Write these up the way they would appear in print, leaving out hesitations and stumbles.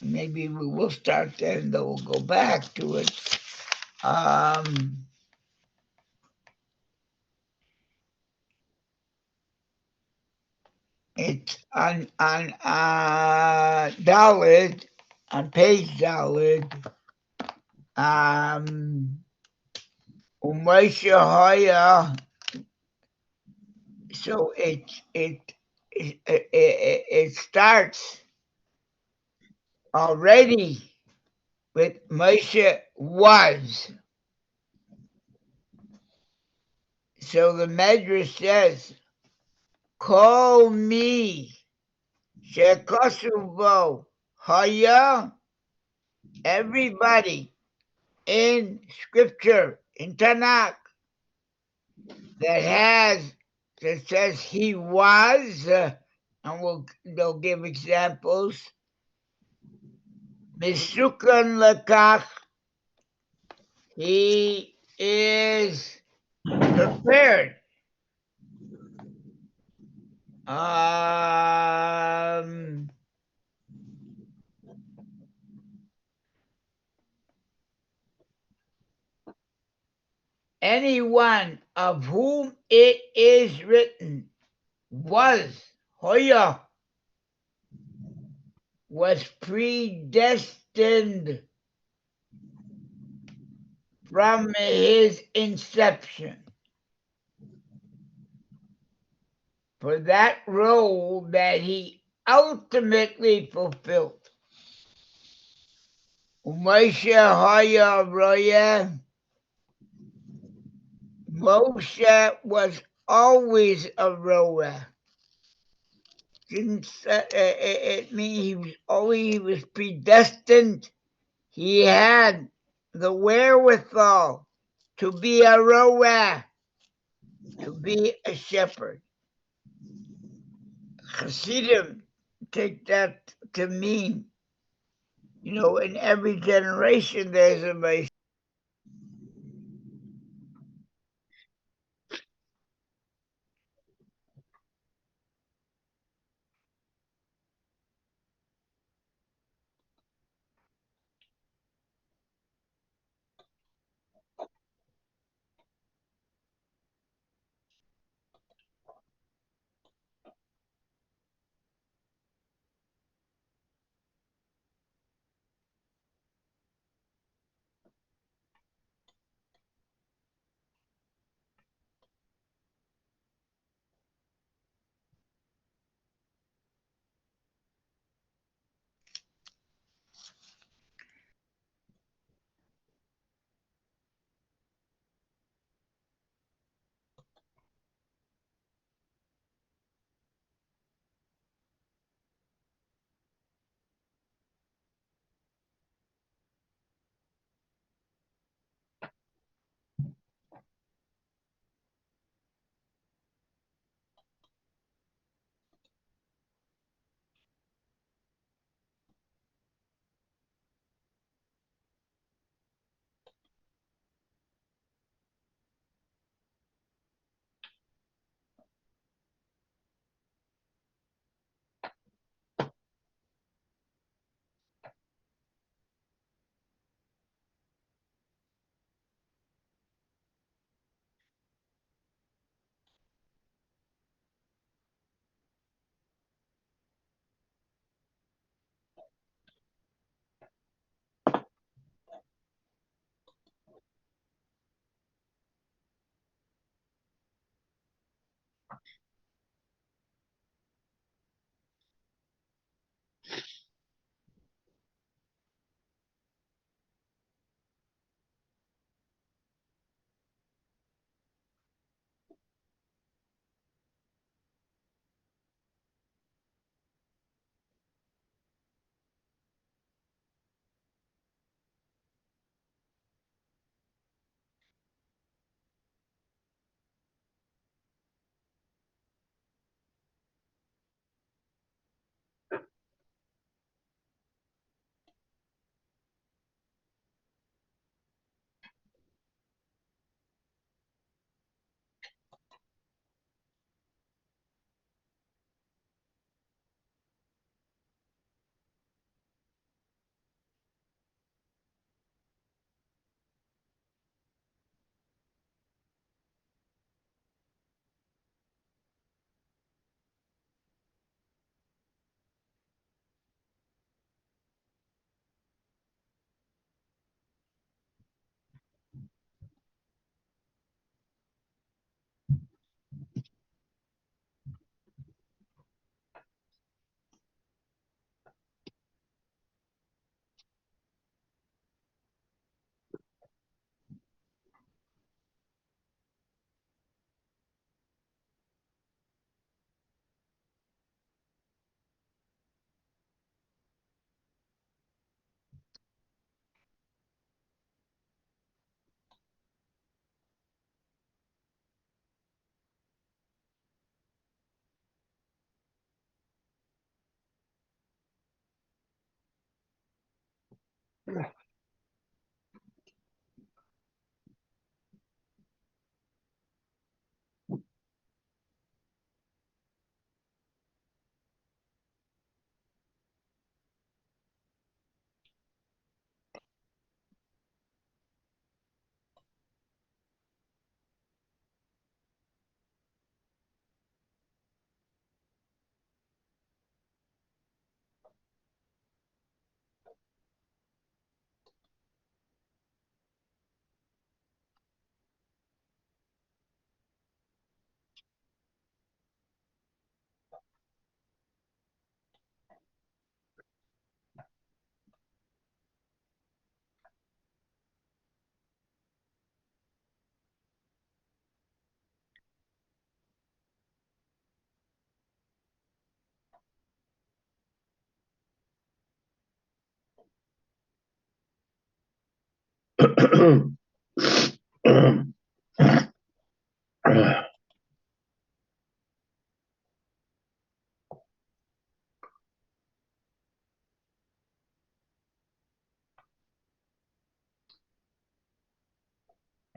maybe we will start there and then we'll go back to it. It's on Dalit, on page Dalit. Moshe Hoya. So it starts already with Moshe was. So the Midrash says, "Call me shekasuvo haya." Everybody in Scripture in Tanakh that says he was, and they'll give examples. Misukan lakach, he is prepared. Anyone of whom it is written was, Hoya, was predestined from his inception for that role that he ultimately fulfilled. Moshe Hoya Roya, Moshe was always a rower. Didn't it mean he was predestined? He had the wherewithal to be a rower, to be a shepherd. Chassidim take that to mean, in every generation there's a Moshe.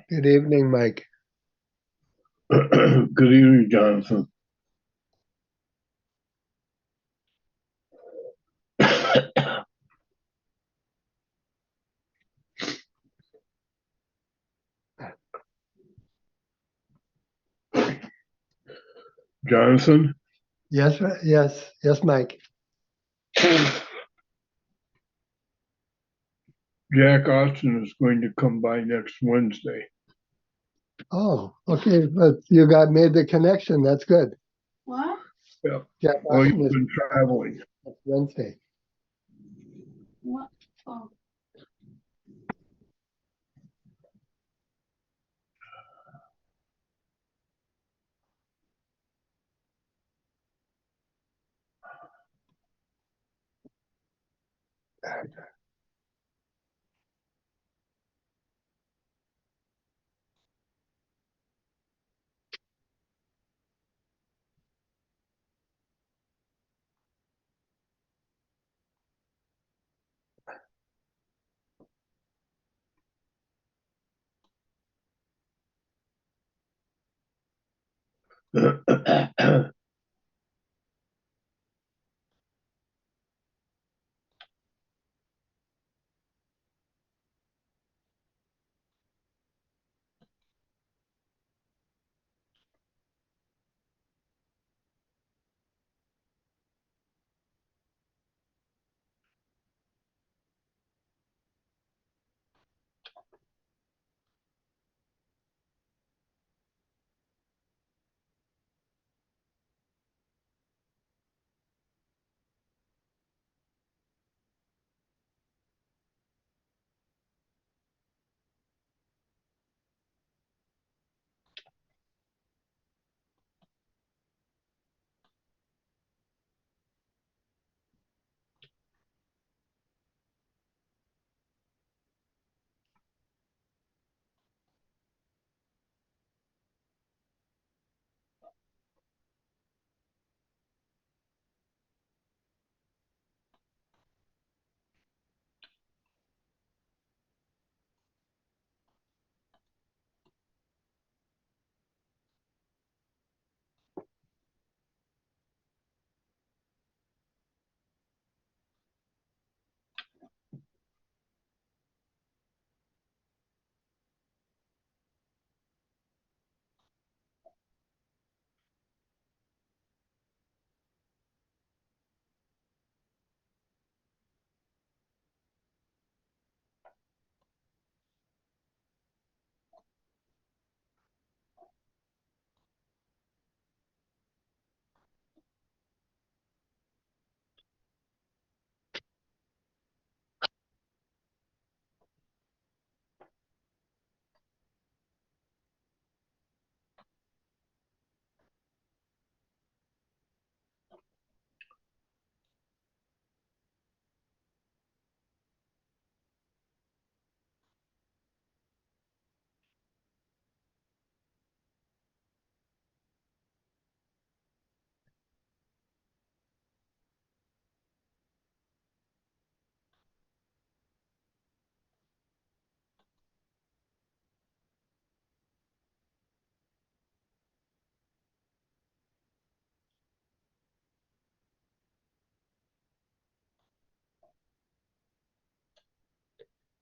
Good evening, Mike. Good evening, Jonathan. Jonathan, Yes, Mike. Jack Austin is going to come by next Wednesday. Oh, okay, but you made the connection. That's good. What? Yeah. Jack Well, Austin he's is been traveling. next Wednesday. What? Oh.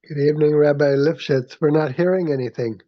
Good evening, Rabbi Lifshitz. We're not hearing anything.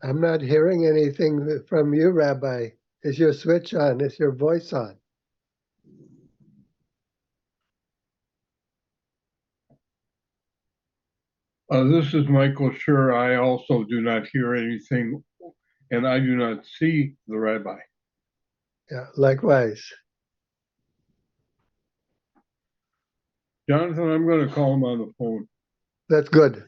I'm not hearing anything from you, Rabbi. Is your switch on? Is your voice on? This is Michael Shiur. I also do not hear anything, and I do not see the rabbi. Yeah, likewise. Jonathan, I'm going to call him on the phone. That's good.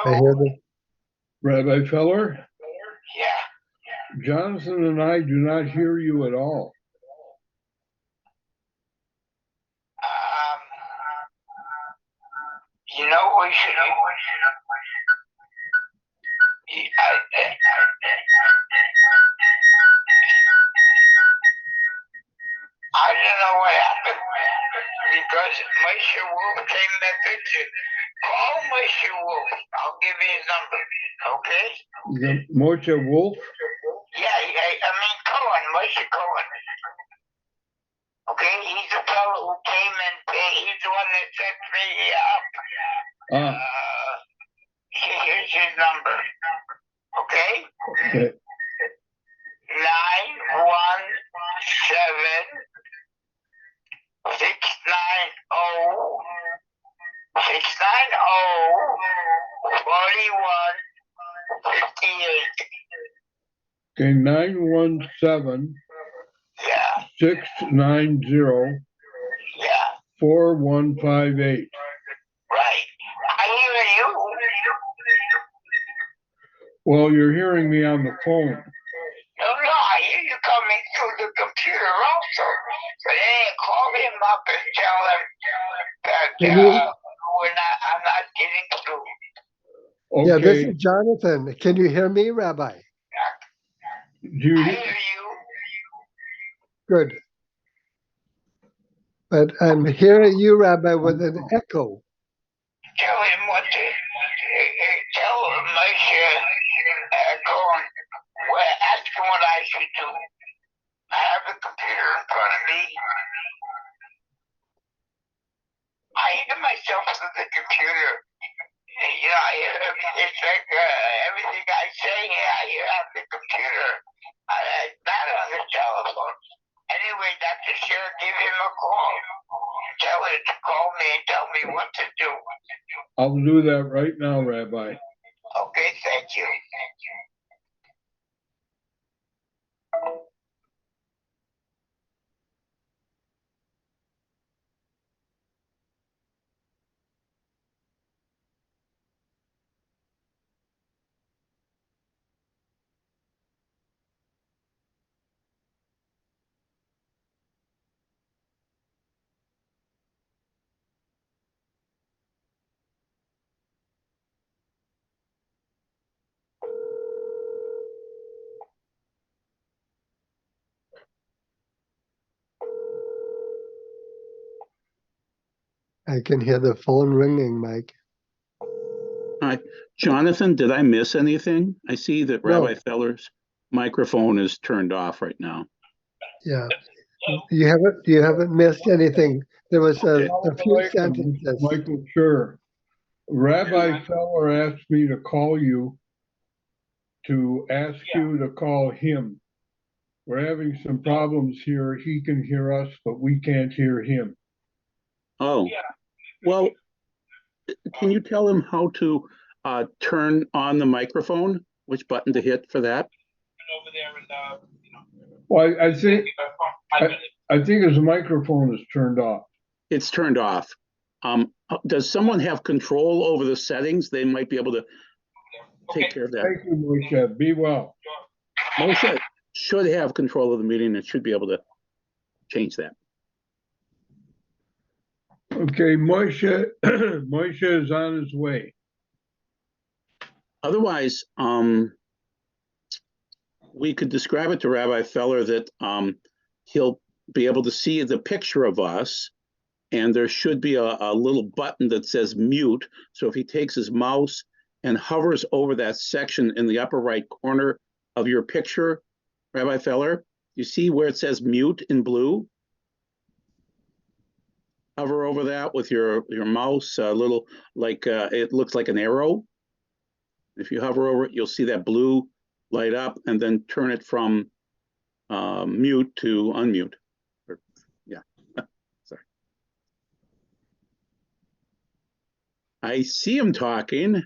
I hear Hello? the Rabbi Feller, Yeah. Jonathan and I do not hear you at all. Um, you know what we should do? I don't know what happened because Moshe Wolf came in that picture. Call Moshe Wolf. I'll give you his number. Okay? The Moshe Wolf? Yeah, I mean Cohen, Moshe Cohen. Okay, he's the fellow who came and he's the one that set me up. Here's his number. Okay? Okay. 917 690 4158. Okay, 917 690-4158. Yeah, right. I hear you. Well, you're hearing me on the phone. No, I hear you coming through the computer also. So then call him up and tell him that I'm not getting through. Yeah, this Okay. is Jonathan. Can you hear me, Rabbi? I You, hear you. Good. But I'm hearing you, Rabbi, with an echo. Tell him what to tell Moshe Cohen. Ask him what I should do. I have the computer in front of me. I hear myself through the computer. You know, it's like everything I say, I hear on the computer, not on the telephone. Anyway, Dr. Sher, give him a call. Tell him to call me and tell me what to do. I'll do that right now, Rabbi. Okay, thank you. I can hear the phone ringing, Mike. Hi, Jonathan, did I miss anything? I see that No. Rabbi Feller's microphone is turned off right now. Yeah. You haven't missed anything. There was a few Assalamu alaikum, sentences. Michael Schur. Rabbi Feller asked me to call you to ask you to call him. We're having some problems here. He can hear us, but we can't hear him. Oh, well, can you tell him how to turn on the microphone? Which button to hit for that? Well, I think his microphone is turned off. It's turned off. Does someone have control over the settings? They might be able to take care of that. Thank you, Moshe. Be well. Moshe should have control of the meeting and should be able to change that. Okay, Moshe, Moshe is on his way. Otherwise, we could describe it to Rabbi Feller that he'll be able to see the picture of us, and there should be a little button that says mute. So if he takes his mouse and hovers over that section in the upper right corner of your picture, Rabbi Feller, you see where it says mute in blue? Hover over that with your mouse, a little like it looks like an arrow. If you hover over it, you'll see that blue light up, and then turn it from mute to unmute. Yeah, sorry. I see him talking.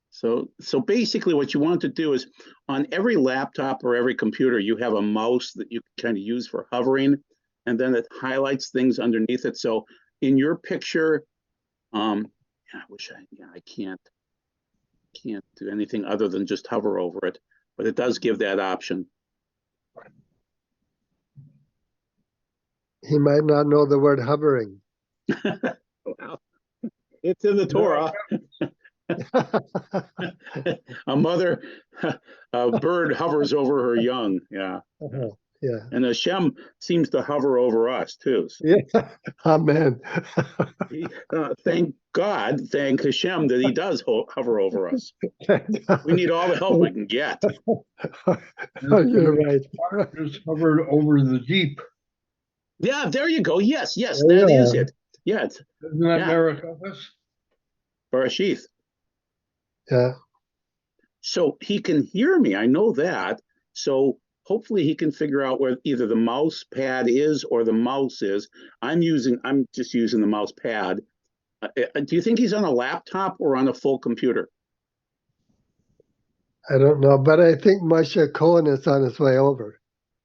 So basically what you want to do is on every laptop or every computer, you have a mouse that you kind of use for hovering, and then it highlights things underneath it. So in your picture, I can't do anything other than just hover over it, but it does give that option. He might not know the word hovering. Well, it's in the Torah. A bird hovers over her young. Yeah. Yeah. And Hashem seems to hover over us too. So Yeah. Amen. Thank God, thank Hashem that he does hover over us. We need all the help we can get. Oh, you're right. Just hovered over the Jeep. Yeah, there you go. Yes, that is it. Yeah. Isn't that Maricopas? Parshas. Yeah. So he can hear me. I know that. So hopefully he can figure out where either the mouse pad is or the mouse is. I'm just using the mouse pad. Do you think he's on a laptop or on a full computer? I don't know, but I think Moshe Cohen is on his way over.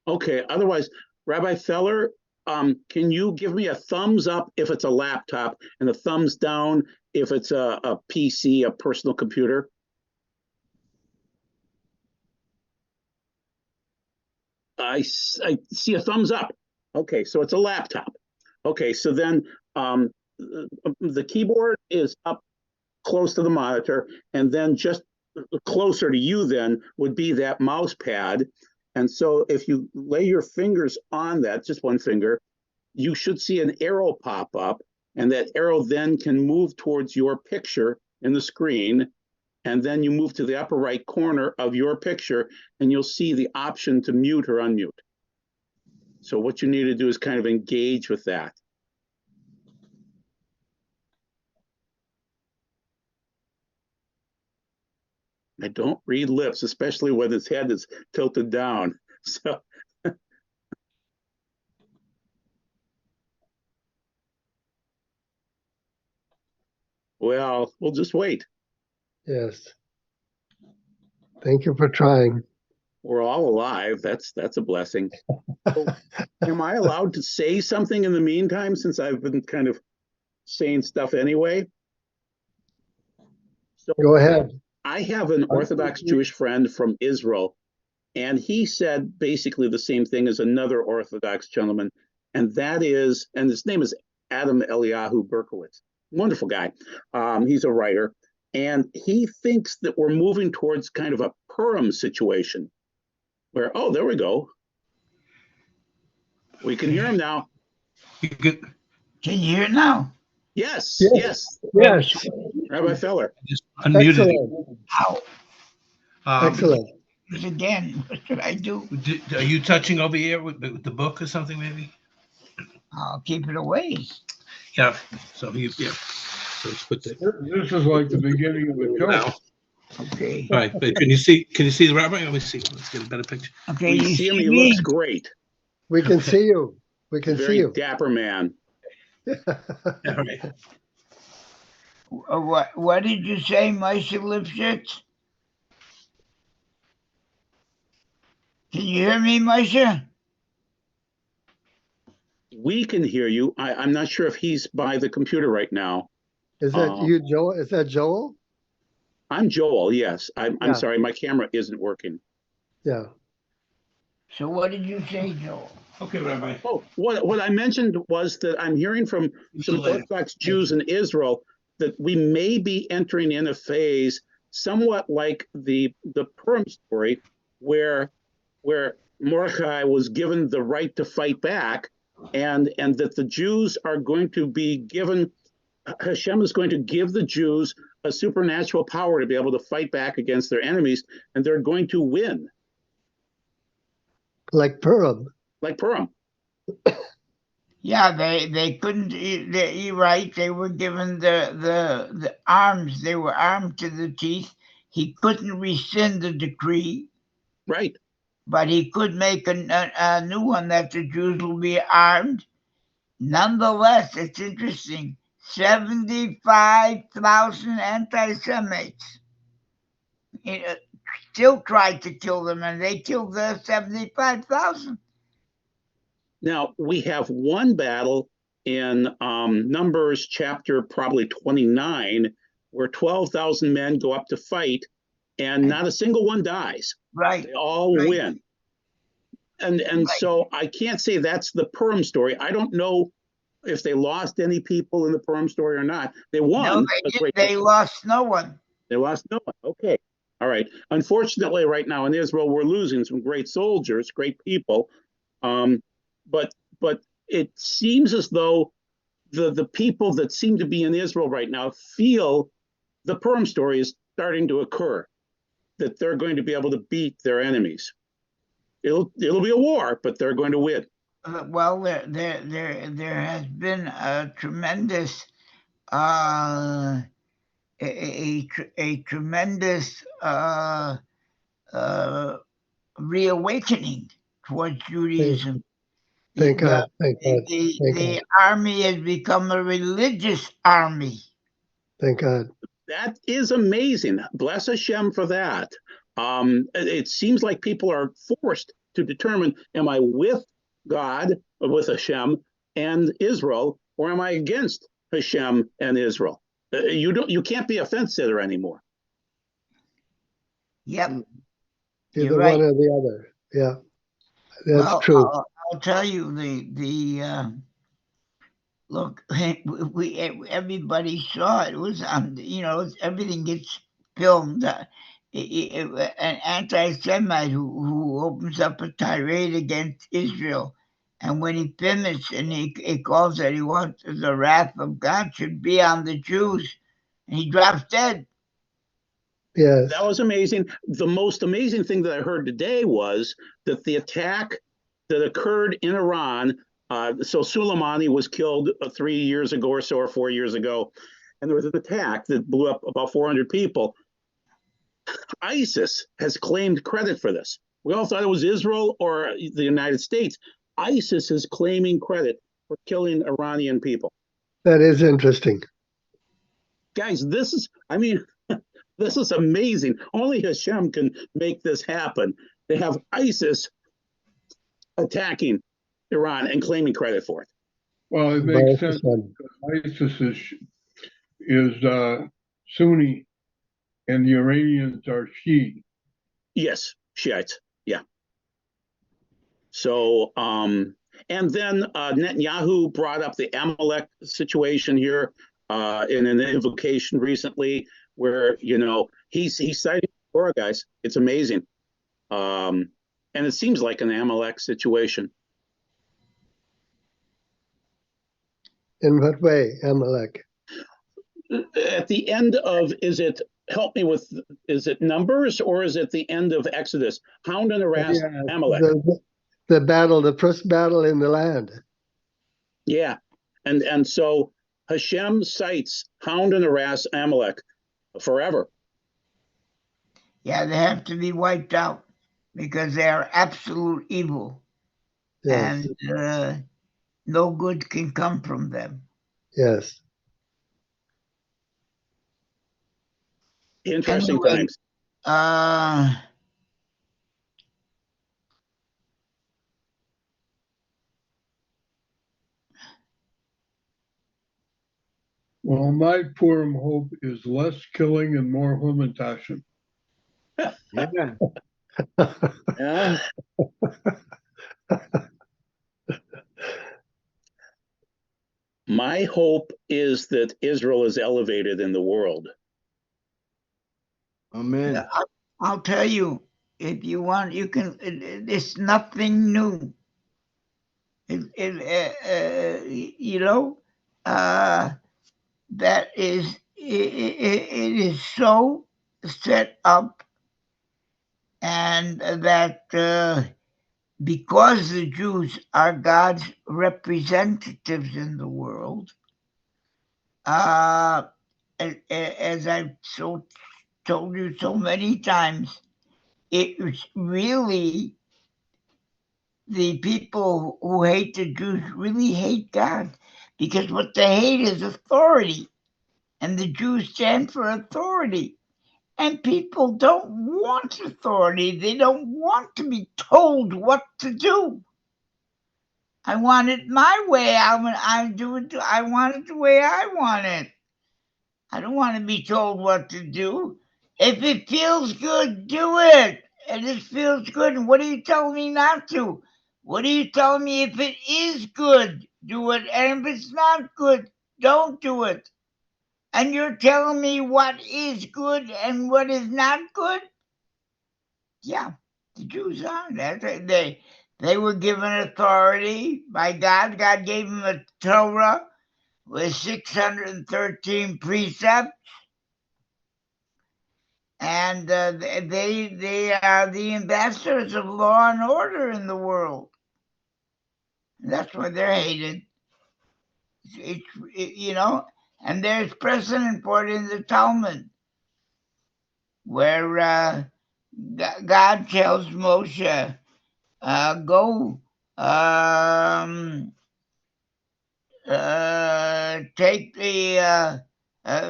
Okay. Otherwise, Rabbi Feller, can you give me a thumbs up if it's a laptop and a thumbs down if it's a PC, a personal computer? I see a thumbs up. Okay, so it's a laptop. Okay, so then the keyboard is up close to the monitor, and then just closer to you then would be that mouse pad. And so if you lay your fingers on that, just one finger, you should see an arrow pop up, and that arrow then can move towards your picture in the screen. And then you move to the upper right corner of your picture, and you'll see the option to mute or unmute. So what you need to do is kind of engage with that. I don't read lips, especially when his head is tilted down. So well, we'll just wait. Yes. Thank you for trying. We're all alive. That's a blessing. So, am I allowed to say something in the meantime, since I've been kind of saying stuff anyway? So Go ahead. I have an Orthodox Jewish friend from Israel, and he said basically the same thing as another Orthodox gentleman, and that is, and his name is Adam Eliyahu Berkowitz. Wonderful guy. He's a writer, and he thinks that we're moving towards kind of a Purim situation, where, oh, there we go. We can hear him now. Can you hear it now? Yes, Yes. yes. Yes. Rabbi Feller. Just unmuted you. Excellent. How? Excellent. Again, what should I do? Are you touching over here with the book or something, maybe? I'll keep it away. Yeah. So yeah. So let's put that This is like the beginning of the show. now. Okay. All right. But can you see the rabbi? Let me see. Let's get a better picture. Okay, We you see him. He me? looks great. We can see you. We can see Very you. dapper man. All right. What did you say, Moshe Lipschitz? Can you hear me, Moshe? We can hear you. I'm not sure if he's by the computer right now. Is that you, Joel? Is that Joel? I'm Joel, yes. I'm Yeah. sorry, my camera isn't working. Yeah. So what did you say, Joel? Okay, Rabbi. Oh, what I mentioned was that I'm hearing from some Orthodox Jews in Israel that we may be entering in a phase somewhat like the Purim story, where Mordechai was given the right to fight back, and that the Jews are going to be given, Hashem is going to give the Jews a supernatural power to be able to fight back against their enemies, and they're going to win. Like Purim. Like Purim. Yeah, they couldn't. You're right. They were given the arms. They were armed to the teeth. He couldn't rescind the decree. Right. But he could make a new one that the Jews will be armed. Nonetheless, it's interesting. 75,000 anti-Semites still tried to kill them, and they killed the 75,000. Now, we have one battle in Numbers chapter probably 29, where 12,000 men go up to fight, and not a single one dies. Right. They all win. And Right. So I can't say that's the Purim story. I don't know if they lost any people in the Purim story or not. They won. No, they lost no one. They lost no one. Okay. All right. Unfortunately, right now in Israel, we're losing some great soldiers, great people. But it seems as though the people that seem to be in Israel right now feel the Purim story is starting to occur, that they're going to be able to beat their enemies. It'll be a war, but they're going to win. Well, there has been a tremendous a tremendous reawakening towards Judaism. Thank God. Thank God. The army has become a religious army. Thank God. That is amazing. Bless Hashem for that. It seems like people are forced to determine, am I with God with Hashem and Israel, or am I against Hashem and Israel? You can't be a fence sitter anymore. Yep, Either you're right. one or the other. Yeah, that's Well, true. I'll tell you look, everybody saw it. It was on, everything gets filmed. An anti-Semite who opens up a tirade against Israel, and when he finishes and he calls that he wants the wrath of God should be on the Jews, and he drops dead. Yes. That was amazing. The most amazing thing that I heard today was that the attack that occurred in Iran. So Soleimani was killed 3 years ago or so, or 4 years ago, and there was an attack that blew up about 400 people. ISIS has claimed credit for this. We all thought it was Israel or the United States. ISIS is claiming credit for killing Iranian people. That is interesting. Guys, this is amazing. Only Hashem can make this happen. They have ISIS attacking Iran and claiming credit for it. Well, it makes sense. ISIS is Sunni, and the Iranians are Shia. Yes, Shiites. Yeah. So, and then Netanyahu brought up the Amalek situation here in an invocation recently, where he's citing Torah, guys. It's amazing, and it seems like an Amalek situation. In what way, Amalek? At the end of, is it Numbers, or is it the end of Exodus? Hound and harass Amalek. The battle, the first battle in the land. Yeah, and so Hashem cites hound and harass Amalek forever. Yeah, they have to be wiped out because they are absolute evil. Yes. And no good can come from them. Yes. Interesting times. Well, my Purim hope is less killing and more Humantashen. Yeah. Yeah. My hope is that Israel is elevated in the world. Amen. Yeah, I'll tell you, if you want, you can. It's nothing new. That is, it is so set up, and that because the Jews are God's representatives in the world, as I've told you so many times, it's really the people who hate the Jews really hate God, because what they hate is authority, and the Jews stand for authority. And people don't want authority. They don't want to be told what to do. I want it my way. I do it. I want it the way I want it. I don't want to be told what to do. If it feels good, do it. And it feels good. And what are you telling me not to? What are you telling me if it is good, do it. And if it's not good, don't do it. And you're telling me what is good and what is not good? Yeah, the Jews are. They were given authority by God. God gave them a Torah with 613 precepts. And they are the ambassadors of law and order in the world. And that's why they're hated. And there's precedent for it in the Talmud, where God tells Moshe, go take the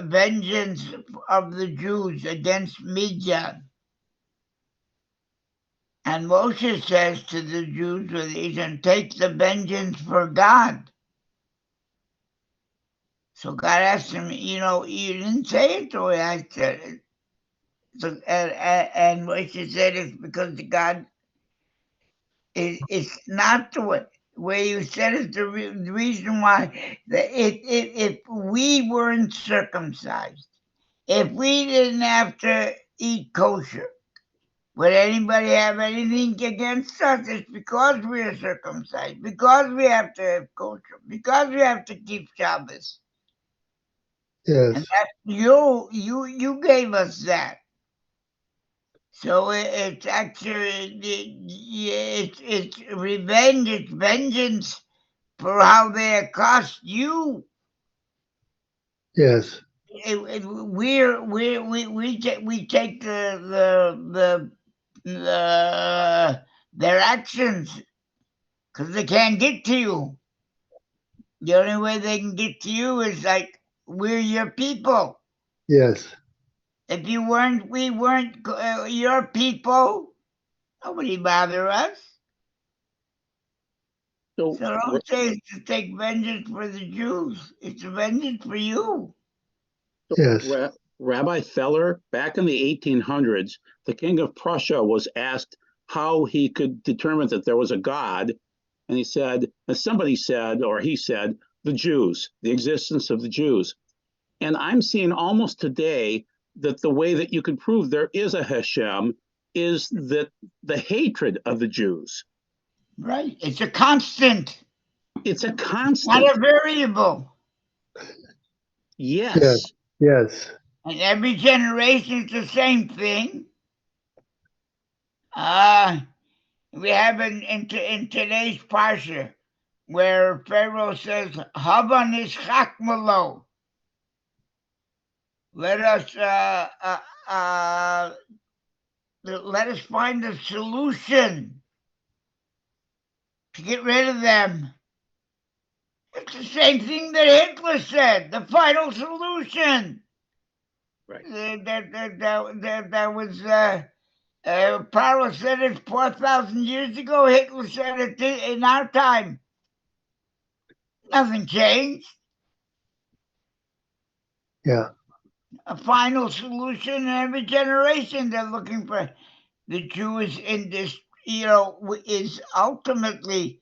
vengeance of the Jews against Midian. And Moshe says to the Jews, well, he can take the vengeance for God. So God asked him, you didn't say it the way I said it. So, and Moshe said it's because God, it's not the way you said it. The reason why, if we weren't circumcised, if we didn't have to eat kosher, would anybody have anything against us? It's because we are circumcised, because we have to have kosher, because we have to keep Shabbos. Yes. And that's you gave us that. So it's actually it's revenge, it's vengeance for how they accost you. Yes. We take their actions because they can't get to you. The only way they can get to you is like we're your people. Yes. If we weren't your people, nobody bother us. So, So don't say it's to take vengeance for the Jews. It's a vengeance for you. Yes. Rabbi Feller, back in the 1800s, the king of Prussia was asked how he could determine that there was a God. And he said, somebody said, or he said, the Jews, the existence of the Jews. And I'm seeing almost today that the way that you can prove there is a Hashem is that the hatred of the Jews. Right. It's a constant. It's a Not constant. a variable. Yes. Yes. And every generation is the same thing. We have in today's Parsha where Pharaoh says, Hava nishchak malo. Let us find a solution to get rid of them. It's the same thing that Hitler said, the final solution. Right. That was Paolo said it 4,000 years ago. Hitler said it in our time. Nothing changed. Yeah. A final solution in every generation. They're looking for the Jewish in this. Is ultimately.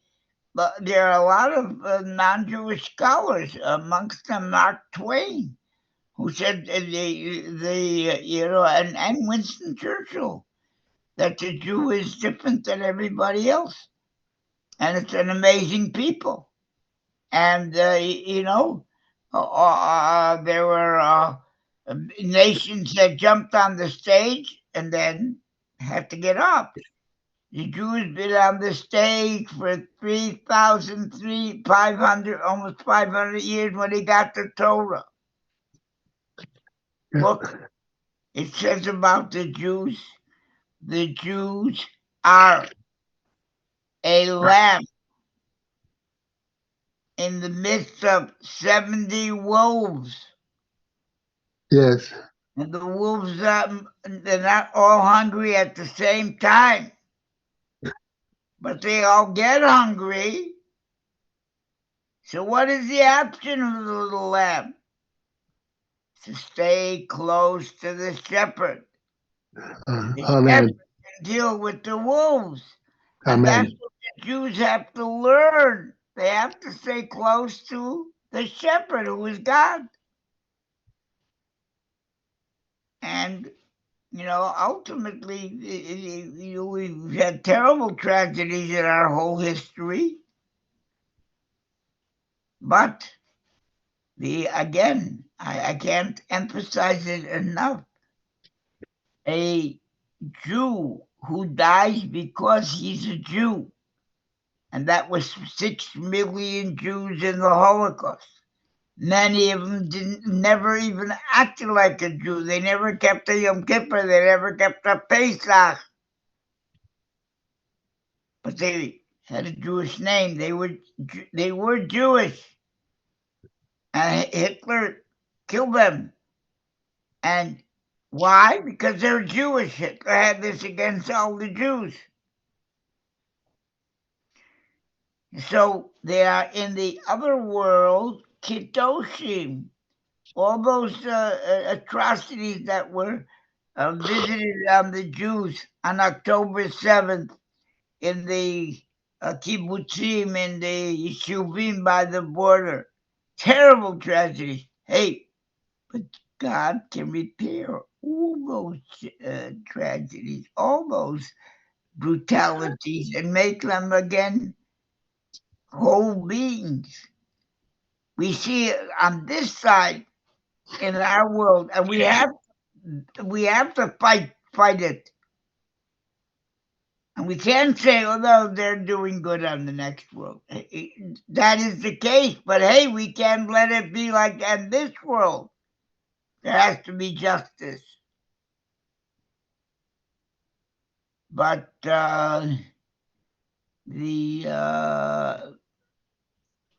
But there are a lot of non-Jewish scholars, amongst them Mark Twain, who said and Winston Churchill, that the Jew is different than everybody else, and it's an amazing people. And there were nations that jumped on the stage and then had to get off. The Jews been on the stage for 3,500, almost 500 years when they got the Torah. Look, it says about the Jews are a lamb in the midst of 70 wolves. Yes. And the wolves, they're not all hungry at the same time, but they all get hungry. So what is the option of the little lamb? To stay close to the shepherd. The Amen. shepherd can deal with the wolves. And Amen. that's what the Jews have to learn. They have to stay close to the shepherd, who is God. And, ultimately, we've had terrible tragedies in our whole history. But, I can't emphasize it enough. A Jew who dies because he's a Jew, and that was 6 million Jews in the Holocaust. Many of them never even acted like a Jew. They never kept a Yom Kippur. They never kept a Pesach. But they had a Jewish name. They were Jewish. And Hitler killed them. And why? Because they're Jewish. Hitler had this against all the Jews. So they are in the other world, Kitoshim. All those atrocities that were visited on the Jews on October 7th in the kibbutzim, in the yeshuvim by the border. Terrible tragedies. Hey, but God can repair all those tragedies, all those brutalities, and make them again whole beings. We see it on this side in our world, and we have to fight it. And we can't say, oh no, they're doing good on the next world. That is the case, but hey, we can't let it be like that in this world. There has to be justice. But the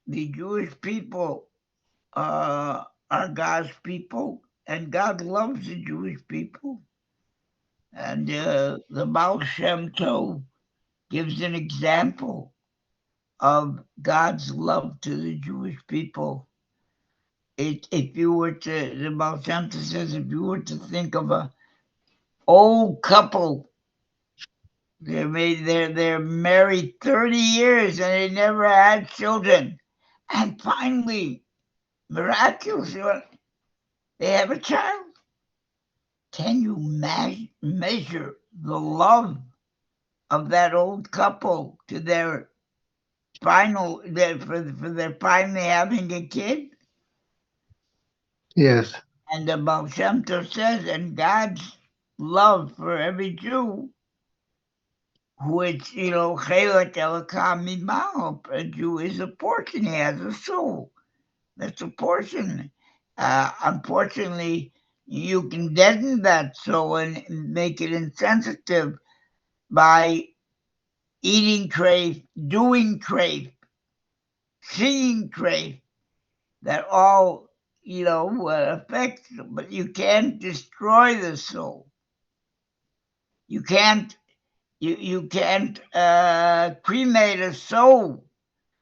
Jewish people are God's people, and God loves the Jewish people. And the Baal Shem Tov gives an example of God's love to the Jewish people. If you were to, the Baal Shem Tov says, if you were to think of a old couple, they're married 30 years and they never had children, and finally, miraculously, they have a child. Can you measure the love of that old couple to their for their finally having a kid? Yes. And the Baal Shem Tov says, and God's love for every Jew, who is, Chelek Elokam Mimao, a Jew is a portion, he has a soul. That's a portion. Unfortunately, you can deaden that soul and make it insensitive by eating treif, doing treif, seeing treif, that all, affects, but you can't destroy the soul. You can't cremate a soul.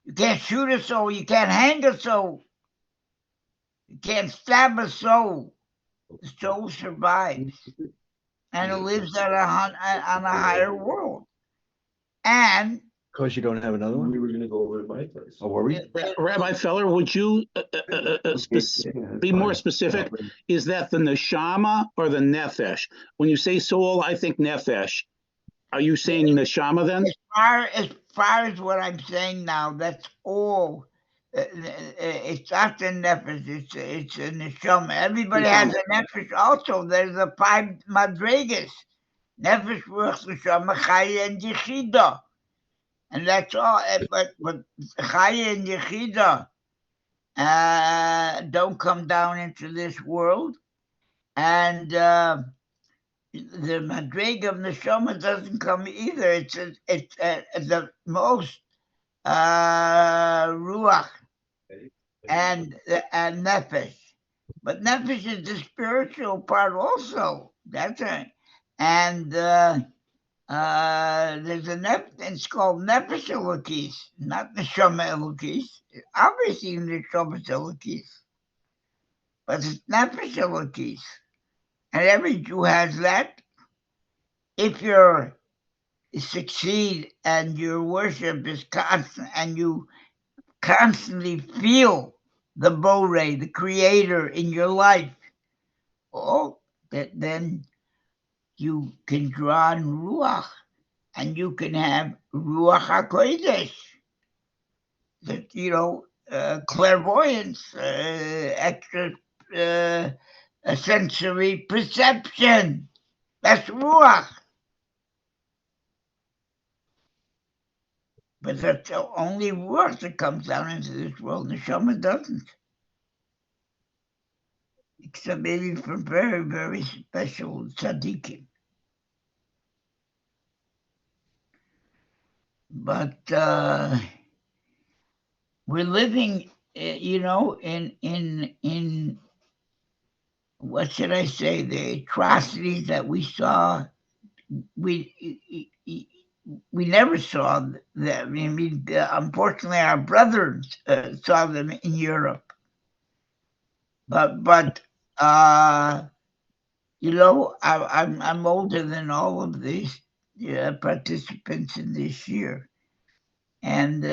You can't shoot a soul. You can't hang a soul. You can't stab a soul. The soul survives, and it lives on a higher world. And because you don't have another one? We were going to go over to my place. Oh, were we? Rabbi Feller, would you be more specific? Is that the neshama or the nefesh? When you say soul, I think nefesh. Are you saying neshama then? As far as what I'm saying now, that's all. It's not the nefesh. It's a neshama. Everybody has a nefesh. Also, there's the 5 madrigas: nefesh, ruach, neshama, chaya, and yechida. And that's all. But chaya and yechida don't come down into this world, and the madrig of neshama doesn't come either. It's the most ruach and nefesh, but nefesh is the spiritual part also. That's it. And there's it's called nefesh elokis, not neshama elokis. Obviously neshama elokis, but it's nefesh elokis. And every Jew has that. If you succeed and your worship is constant and you constantly feel the Borei, the Creator in your life, then you can draw on Ruach, and you can have Ruach HaKodesh, that, clairvoyance, extra sensory perception. That's Ruach. But that's the only Ruach that comes down into this world. Neshama doesn't. Except maybe for very, very special tzaddikim. But we're living, in what should I say, the atrocities that we saw. we never saw them. I mean, unfortunately, our brothers saw them in Europe. But you know, I'm older than all of these participants in this year, and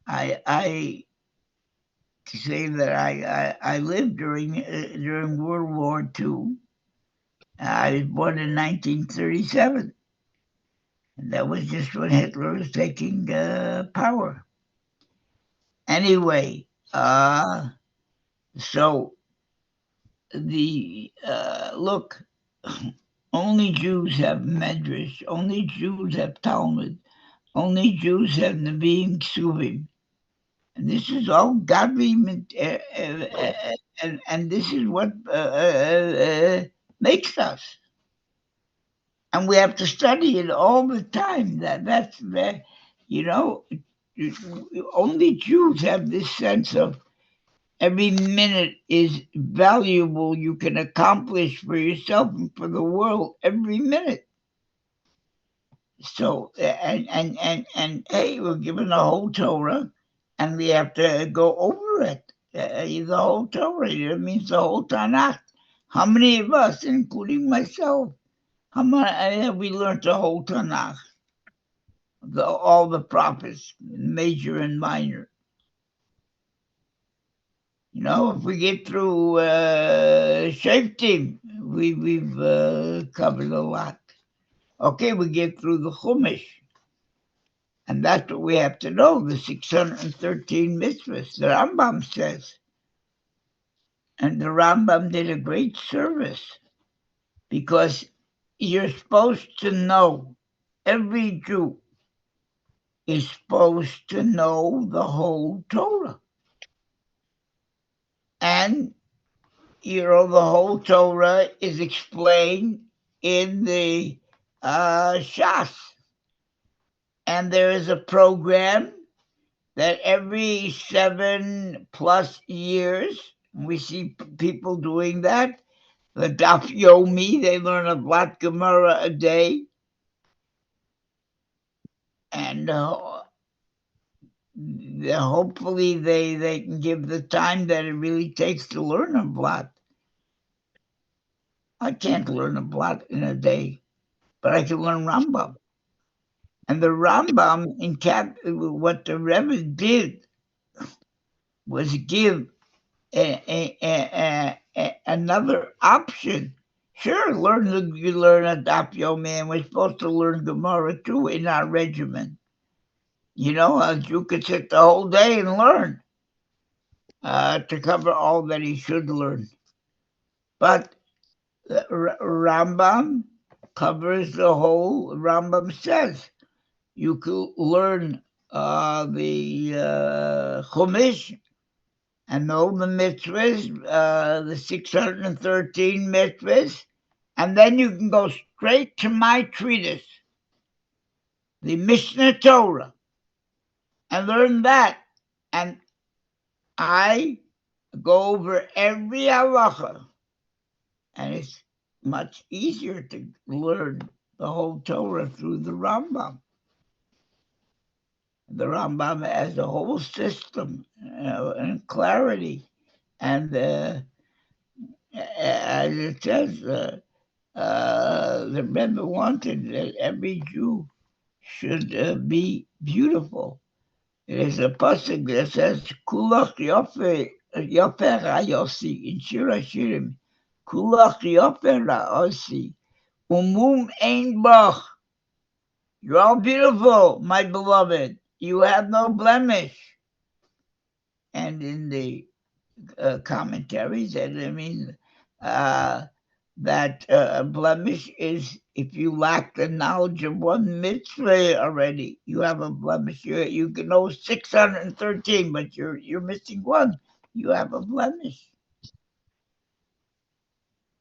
I say that I lived during World War II. I was born in 1937. And that was just when Hitler was taking power. Anyway, so the look, only Jews have Midrash, only Jews have Talmud, only Jews have Nevi'im Ksuvim. And this is all godly, and this is what makes us. And we have to study it all the time. That's you know, only Jews have this sense of every minute is valuable. You can accomplish for yourself and for the world every minute. So and hey, we're given the whole Torah, and we have to go over it. The whole Torah. It means the whole Tanakh. How many of us, including myself, how many have we learned the whole Tanakh? All the prophets, major and minor. You know, if we get through Shaftim, we've covered a lot. Okay, we get through the Chumash. And that's what we have to know, the 613 mitzvahs, the Rambam says. And the Rambam did a great service because you're supposed to know, every Jew is supposed to know the whole Torah. And, you know, the whole Torah is explained in the Shas. And there is a program that every 7+ years, we see people doing that. The Daf Yomi, they learn a Blat Gemara a day. And hopefully they can give the time that it really takes to learn a Blat. I can't learn a Blat in a day, but I can learn Rambam. And the Rambam, what the Rebbe did was give another option. Sure, you learn a Daf Yomi, and we're supposed to learn Gemara too in our regimen. You know, you could sit the whole day and learn to cover all that he should learn. But Rambam covers the whole. Rambam says you could learn the Chumash and know the mitzvahs, the 613 mitzvahs, and then you can go straight to my treatise, the Mishnah Torah, and learn that. And I go over every halacha, and it's much easier to learn the whole Torah through the Rambam. The Rambam has a whole system and clarity, and as it says, the Rebbe wanted that every Jew should be beautiful. There's a pasuk that says, "Kulach yofer ra'yosi" in Shir Hashirim. Kulach yofer ra'yosi, umum ein bach. You're all beautiful, my beloved. You have no blemish. And in the commentaries, I mean, that blemish is if you lack the knowledge of one mitzvah already, you have a blemish. You can know 613, but you're missing one. You have a blemish.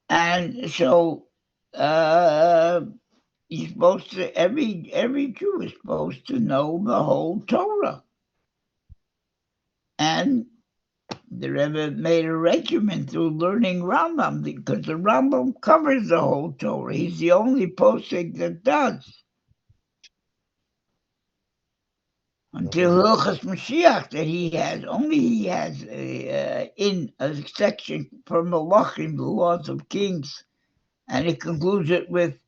And so you're supposed to, every Jew is supposed to know the whole Torah. And the Rebbe made a regimen through learning Rambam because the Rambam covers the whole Torah. He's the only posek that does. until Hilchas Mashiach that he has. Only he has in a section for Malachim, the laws of kings, and he concludes it with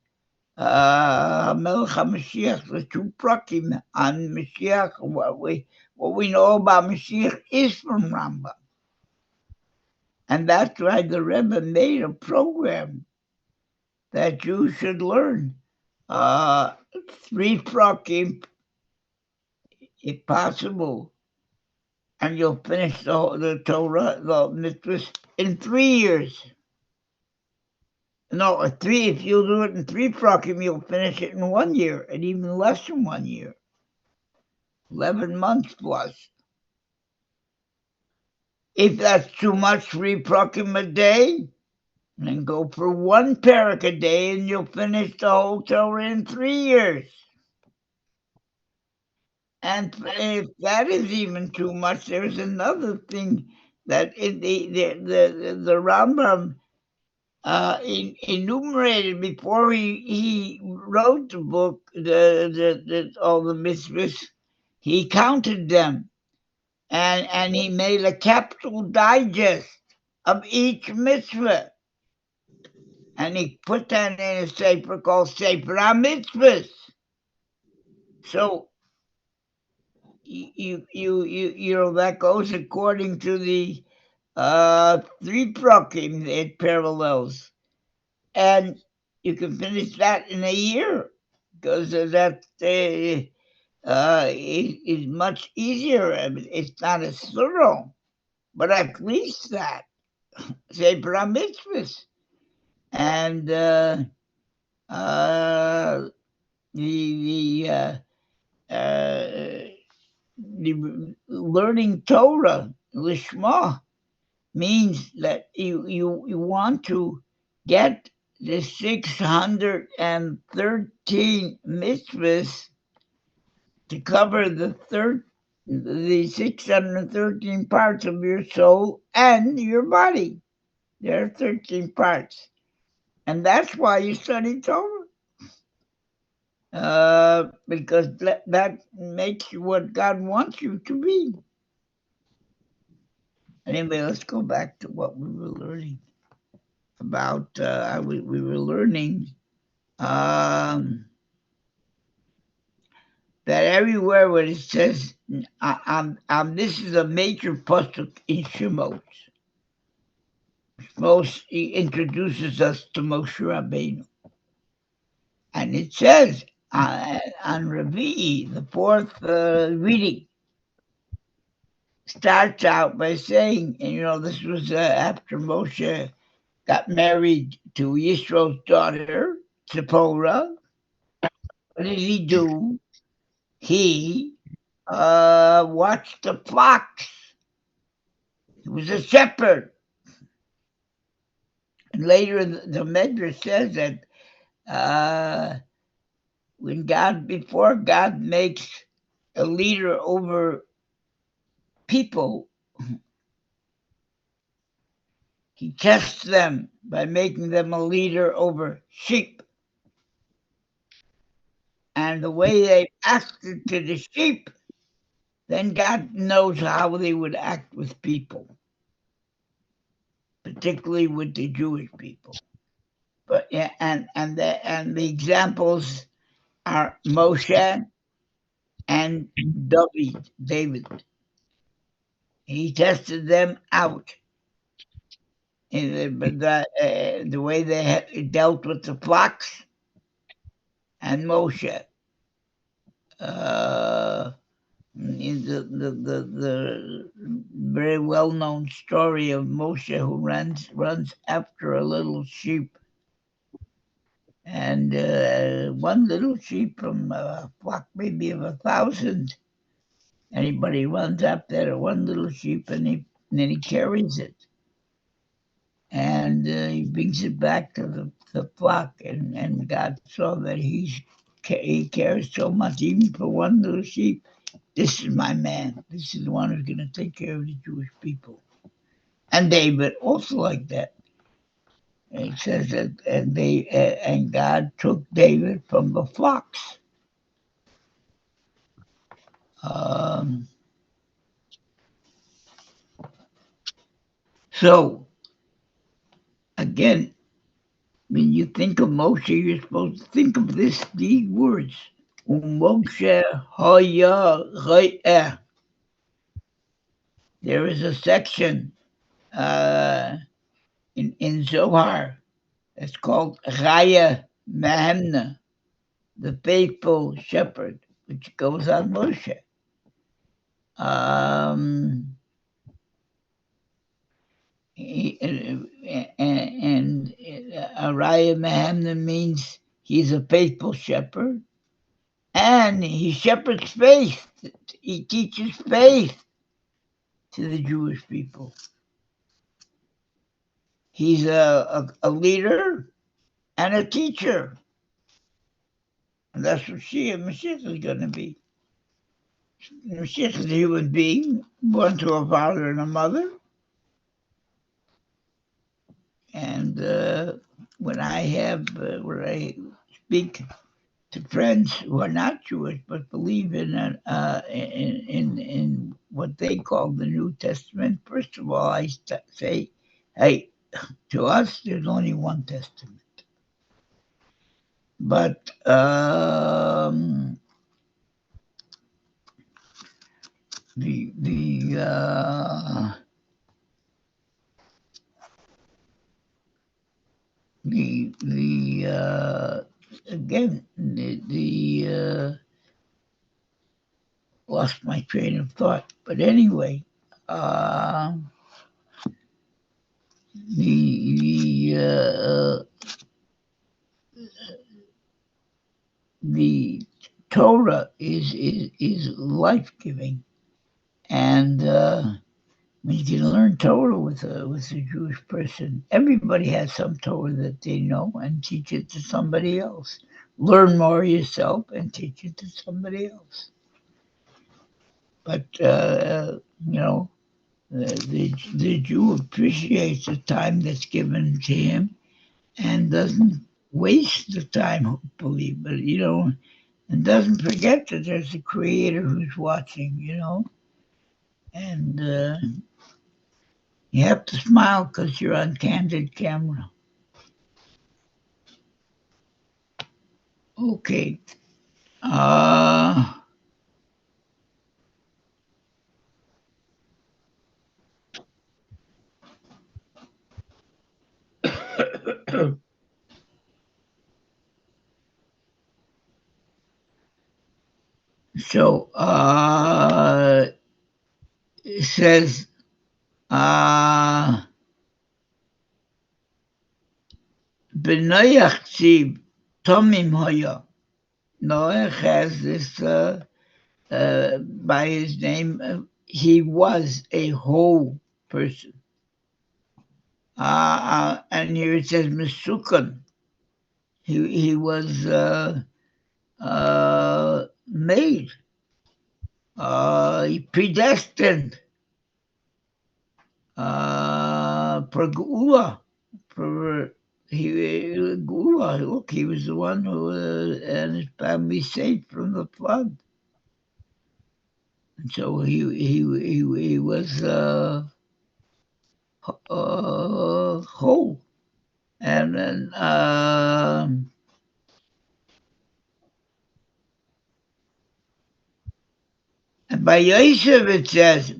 Melech HaMashiach, the two prakim on Mashiach. What we know about Mashiach is from Rambam. And that's why the Rebbe made a program that you should learn 3 prakim, if possible, and you'll finish the Torah, the mitzvahs, in 3 years. No, 3. If you do it in 3 prakim, you'll finish it in 1 year, and even less than 1 year. 11 months plus. If that's too much, 3 prakim a day, then go for 1 parak a day, and you'll finish the whole Torah in 3 years. And if that is even too much, there's another thing that the Rambam enumerated before he wrote the book, all the mitzvahs. He counted them, and he made a capital digest of each mitzvah, and he put that in a sefer called Sefer HaMitzvahs. So you know that goes according to the 3 prakim, it parallels, and you can finish that in a year because that is much easier. I mean, it's not as thorough, but at least that Sefer HaMitzvahs, and the learning Torah, Lishma, means that you want to get the 613 mitzvahs to cover the 613 parts of your soul and your body. There are 13 parts. And that's why you study Torah. Because that makes you what God wants you to be. Anyway, let's go back to what we were learning about. We were learning that everywhere where it says, this is a major pasuk in Shemos. Shemos, he introduces us to Moshe Rabbeinu. And it says on Revi'i, the 4th reading, starts out by saying, and this was after Moshe got married to Yisro's daughter, Zipporah. What did he do? He watched the flocks. He was a shepherd. And later the Midrash says that before God makes a leader over people, he tests them by making them a leader over sheep. And the way they acted to the sheep, then God knows how they would act with people, particularly with the Jewish people. But and the examples are Moshe and David. He tested them out in the way they dealt with the flocks, and Moshe. The very well-known story of Moshe who runs after a little sheep, and one little sheep from a flock maybe of 1,000. Anybody runs after one little sheep, and then he carries it, and he brings it back to the flock, and God saw that he cares so much even for one little sheep. This is my man. This is the one who's going to take care of the Jewish people. And David also like that. And it says that and God took David from the flocks. So, again, when you think of Moshe, you're supposed to think of these words. Moshe haya ra'eh. There is a section in Zohar. It's called Raya Mahemna, the faithful shepherd, which goes on Moshe. And Raya Mahemna means he's a faithful shepherd, and he shepherds faith. He teaches faith to the Jewish people. He's a leader and a teacher. And that's what Mashiach is going to be. Mashiach is a human being, born to a father and a mother. And when I speak to friends who are not Jewish but believe in what they call the New Testament, first of all, I say, hey, to us, there's only one Testament. But lost my train of thought. But anyway, the Torah is life-giving, and when you can learn Torah with a Jewish person, everybody has some Torah that they know, and teach it to somebody else. Learn more yourself and teach it to somebody else. But the Jew appreciates the time that's given to him and doesn't waste the time, hopefully, but and doesn't forget that there's a creator who's watching, and you have to smile because you're on candid camera. Okay. So it says B'noach tzib tomim haya. Noach has this by his name. He was a whole person. And here it says Mesukan. He was made. Predestined for Geula. Look, he was the one who and his family saved from the flood. And so he was whole. And then and by Yosef it says,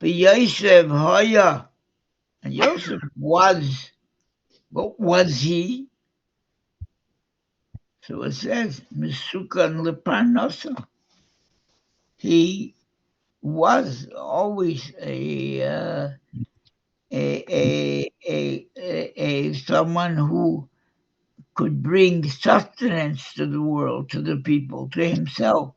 Yosef Haya. And Yosef was. What was he? So it says, Mesukan leparnasa. He was always a someone who could bring sustenance to the world, to the people, to himself.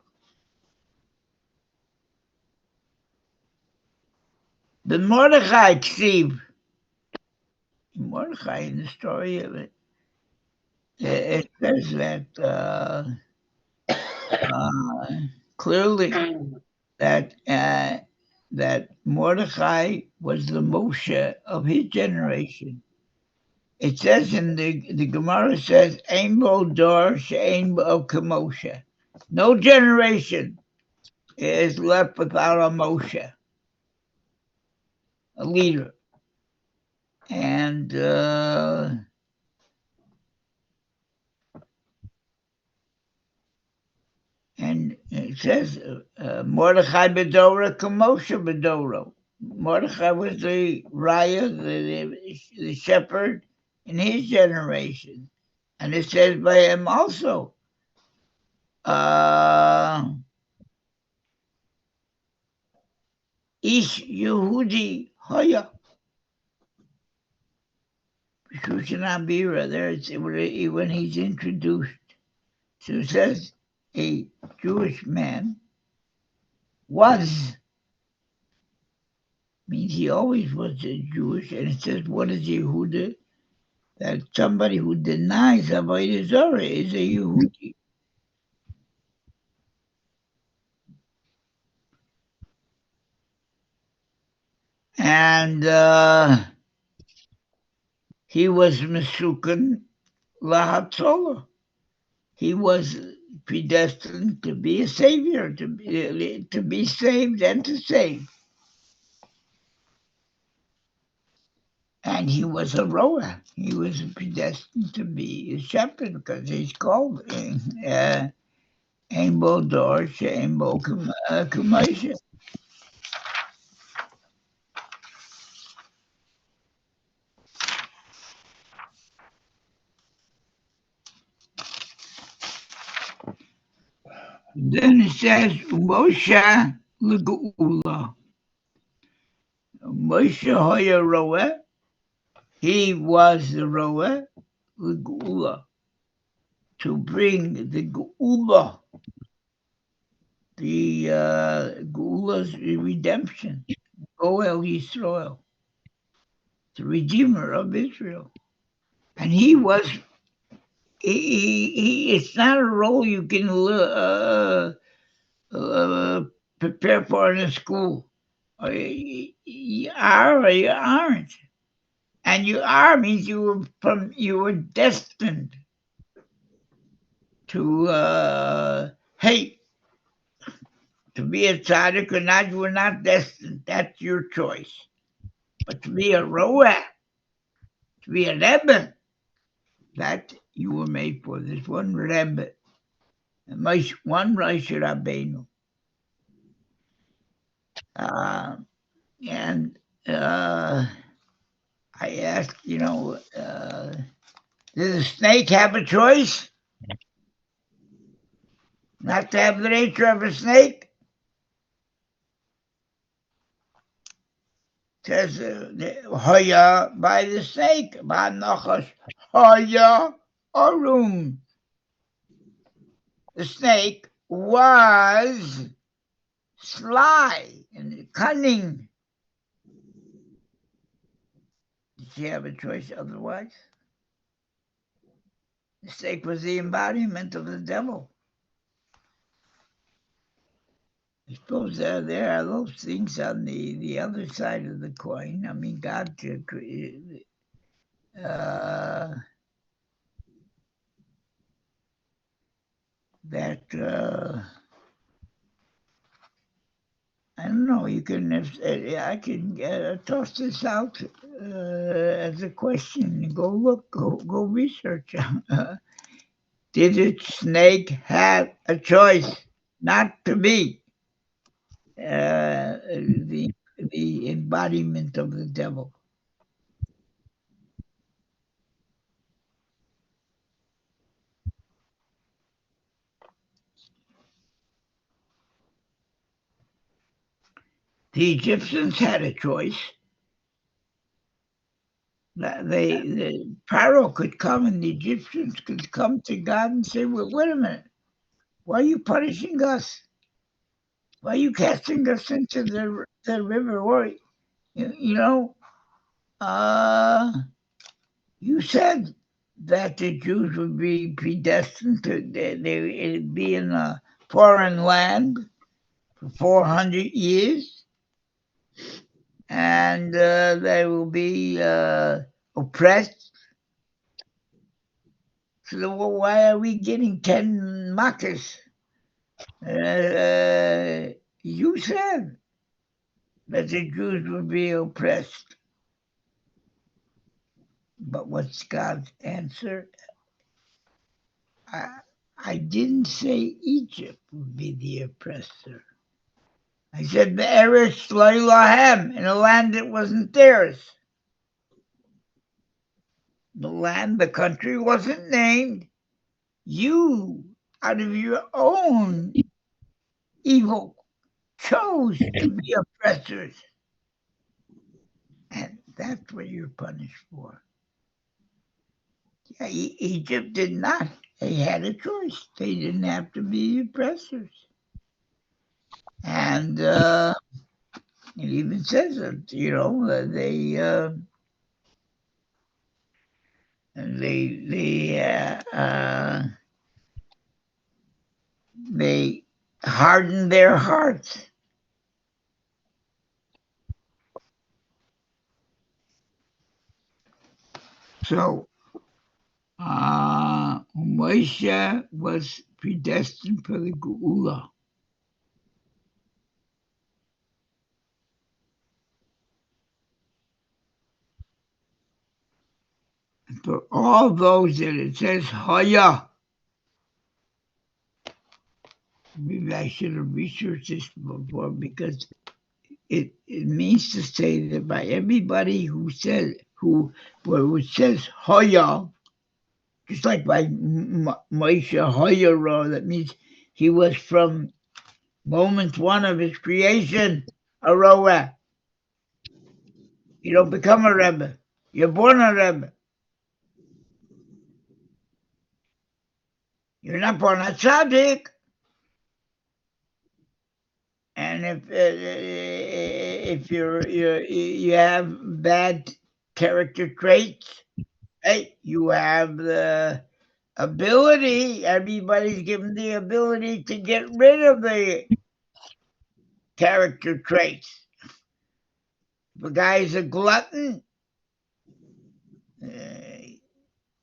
The Mordechai Ksiv, Mordechai in the story of it, it says that clearly that Mordechai was the Moshe of his generation. It says in the Gemara says, Ein bo dor she'ein bo k'Moshe. No generation is left without a Moshe, a leader. And it says, Mordechai Bedora, Moshe Bedoro. Mordechai was the Raya, the shepherd in his generation. And it says by him also, Ish Yehudi Hoya. Shushan Abira, there's when he's introduced. So it says a Jewish man was, means he always was a Jewish, and it says, what is Yehuda? That somebody who denies Avodah Zarah is a Yehudi. And he was Mesukan Lahatzola. He was predestined to be a savior, to be saved and to save. And he was a rower. He was predestined to be a shepherd because he's called Ein Bo Dor She'ein Bo K'Moshe. Then it says Moshe L'Geula. Moshe Hoya Roeh. He was the Roeh L'Geula, to bring the Geula, the Geula's redemption. Goel Yisrael, the Redeemer of Israel. And he was, it's not a role you can prepare for in a school. You are or you aren't. And you are means you were destined to hate. To be a tzaddik or not, you were not destined. That's your choice. But to be a roeh, to be a rebbe, that you were made for. There's one rebbe, one Rosh Rabbeinu. And I asked, does a snake have a choice? Not to have the nature of a snake? Says Hoya by the snake, Ba'Nachash Hoya Arum. The snake was sly and cunning. Did she have a choice otherwise? The snake was the embodiment of the devil. I suppose there are those things on the other side of the coin. I mean, God created that I don't know. You can, I can toss this out as a question. Go look. Go research. Did the snake have a choice not to be the embodiment of the devil? The Egyptians had a choice. The Pharaoh could come and the Egyptians could come to God and say, well, wait a minute. Why are you punishing us? Why are you casting us into the river? Or, you said that the Jews would be predestined to they be in a foreign land for 400 years, and they will be oppressed. So why are we getting 10 makas You said that the Jews would be oppressed. But what's God's answer? I didn't say Egypt would be the oppressor. I said the Eretz Lahem, in a land that wasn't theirs. The land, the country wasn't named. You, out of your own evil, chose to be oppressors. And that's what you're punished for. Yeah, Egypt did not. They had a choice. They didn't have to be oppressors. And it even says that, they hardened their hearts. So Moshe was predestined for the Geula. And for all those that it says Haya, maybe I should have researched this before, because it means to say that by everybody who says where it says Haya, just like by Moshe Hayara, that means he was from moment one of his creation a Roa. You don't become a Rebbe. You're born a Rebbe. You're not born a tzaddik. And if you have bad character traits, hey, you have the ability. Everybody's given the ability to get rid of the character traits. If a guy is a glutton,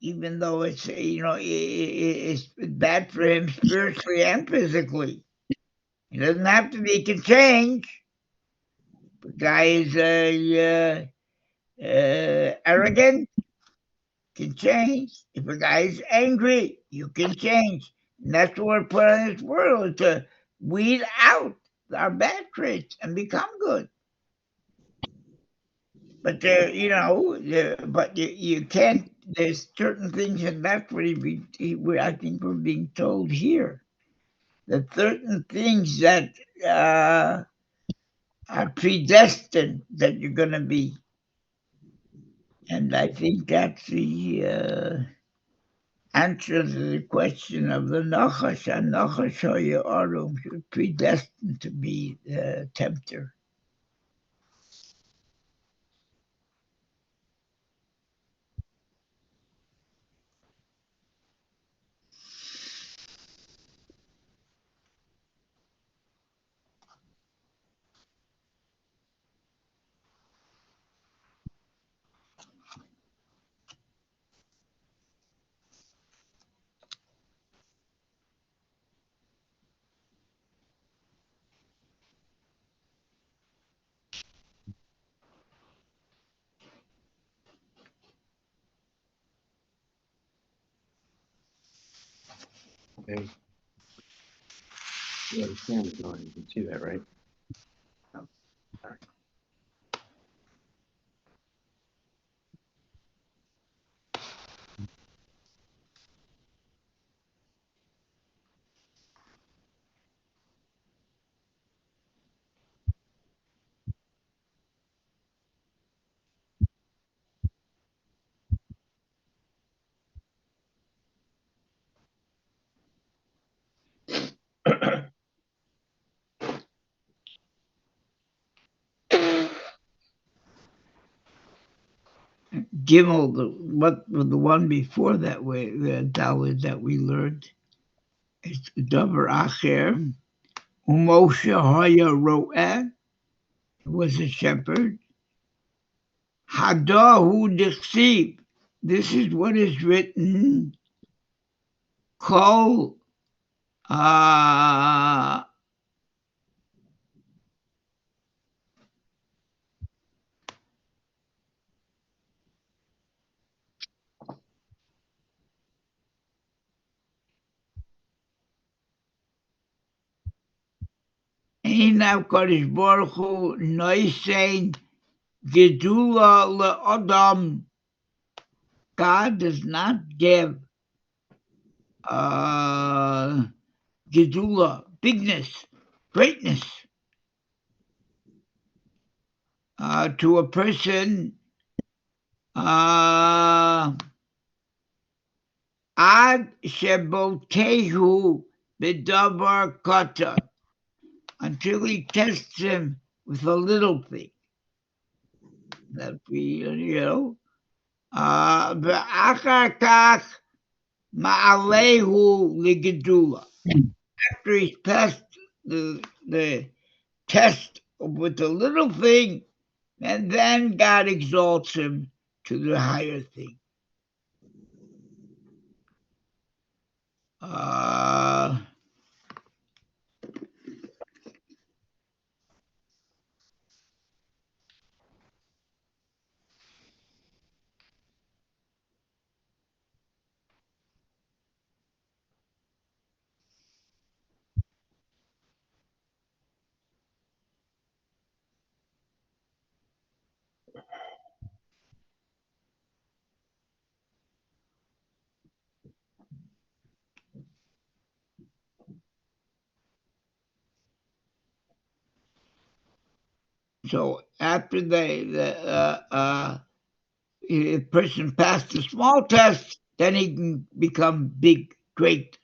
even though it's it's bad for him spiritually and physically, he doesn't have to be. He can change. If a guy is arrogant, can change. If a guy is angry, you can change. And that's what we're put on this world, to weed out our bad traits and become good. But you can't. There's certain things, and that's what I think we're being told here. That certain things that are predestined that you're going to be. And I think that's the answer to the question of the Nachash. And Nachash Arum, you're predestined to be the tempter. Okay. Yeah, the camera's going, you can see that, right? Oh, sorry. Gimel, the one before that, the Dalit that we learned, it's Davar Acher. Moshe Haya Ro'eh was a shepherd. Hadahu Dichsiv. This is what is written. Kol Einav Kodesh Baruch Hu Noisein Gedula le'Adam. God does not give Gedula, bigness, greatness, to a person Ad Shebotehu Bedavar Kata, until he tests him with a little thing. That we, Ve'achar kach ma'alehu ligedula. After he's passed the test with the little thing, and then God exalts him to the higher thing. So after the person passed the small test, then he can become big, great.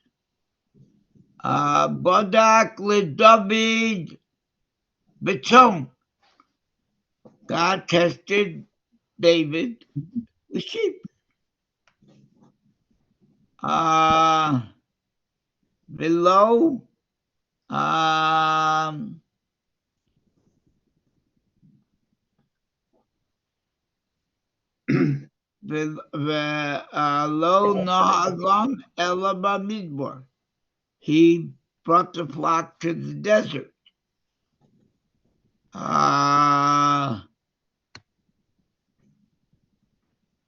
Bodak LeDavid Beton. God tested David with sheep. Below Lo Nahagam Ela Bamidbar. He brought the flock to the desert.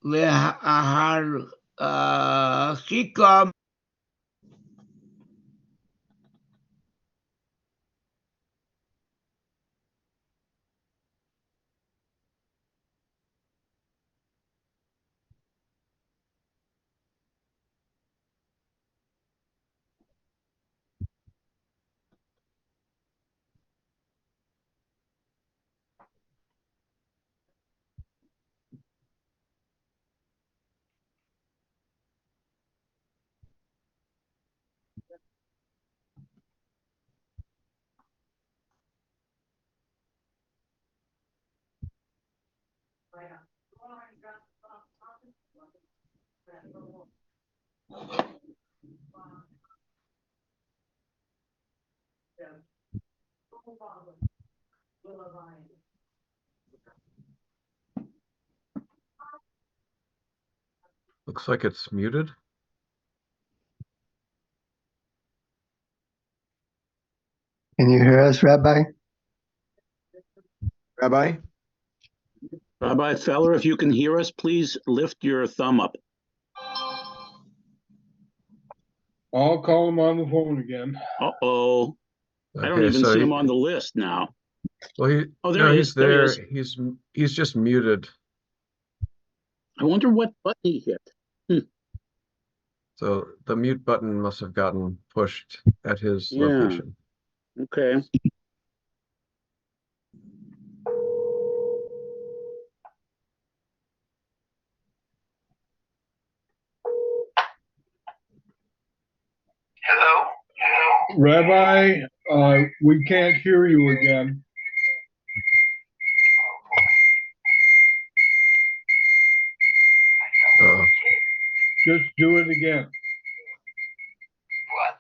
Lehar Chikam. Looks like it's muted. Can you hear us, Rabbi? Rabbi? Rabbi Feller, if you can hear us, please lift your thumb up. I'll call him on the phone again. Uh-oh. I don't Okay, even so see him on the list now. Well, Oh, there he he's is. There he there. is. He's just muted. I wonder what button he hit. So the mute button must have gotten pushed at his Yeah. location. Okay. Hello? Rabbi, we can't hear you again. Uh-oh. Just do it again. What?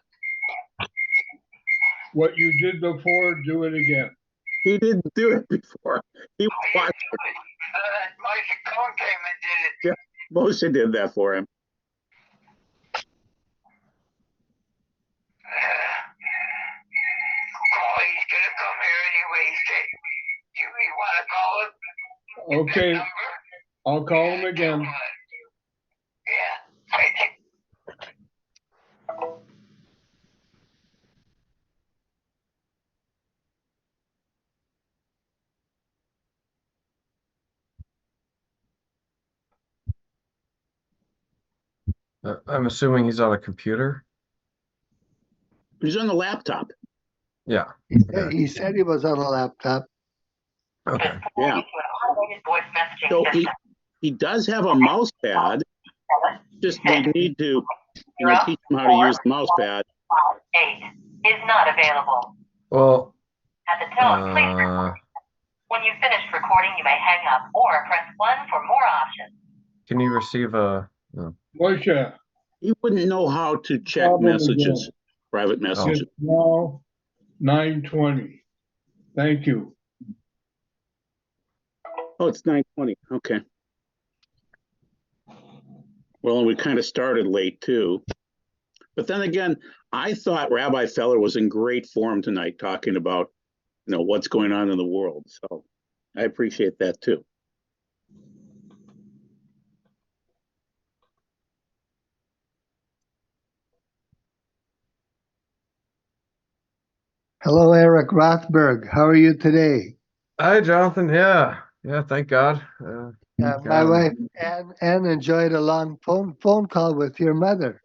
What you did before, do it again. He didn't do it before. He was watching. Moshe Cohen came and did it. Yeah, Moshe did that for him. Okay, I'll call him again. Yeah. Thank you. I'm assuming he's on a computer. He's on the laptop. Yeah. He said he was on a laptop. Okay. Yeah. So he does have a mouse pad. Just we need to, teach him how to use the mouse pad. 8 is not available. Well, At the tone, please record. When you've finished recording, you may hang up or press 1 for more options. can you receive a? No. Moshe, He wouldn't know how to check Problem messages, again. private messages. it's now 9:20. Thank you. Oh, it's 9:20. Okay. Well, we kind of started late too. But then again, I thought Rabbi Feller was in great form tonight talking about, what's going on in the world. So I appreciate that too. Hello, Eric Rothberg. How are you today? Hi, Jonathan. Yeah. Thank God. My wife Ann enjoyed a long phone call with your mother.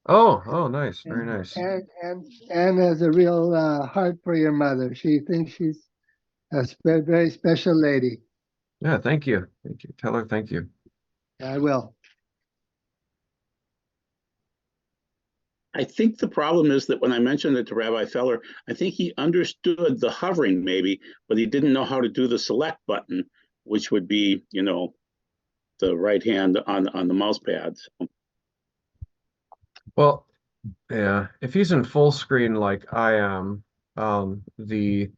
Oh, nice. Very nice. Ann has a real heart for your mother. She thinks she's a very special lady. Yeah. Thank you. Tell her thank you. I will. I think the problem is that when I mentioned it to Rabbi Feller, I think he understood the hovering maybe, but he didn't know how to do the select button, which would be, the right hand on the mouse pad. So. Well, yeah. If he's in full screen like I am, the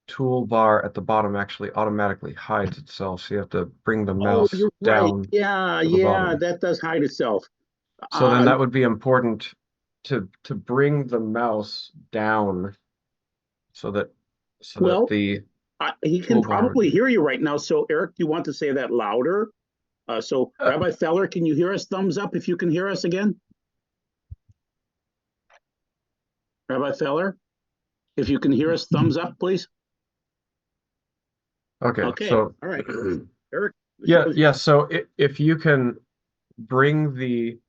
toolbar at the bottom actually automatically hides itself. So you have to bring the mouse you're down. right. Yeah, to the bottom. that does hide itself. So then that would be important to bring the mouse down so that the he can toolbar probably hear you right now. So Eric, do you want to say that louder? Rabbi Feller, can you hear us? Thumbs up if you can hear us again. Rabbi Feller, if you can hear us, thumbs up, please. Okay. So all right, Eric. Yeah. So if you can bring the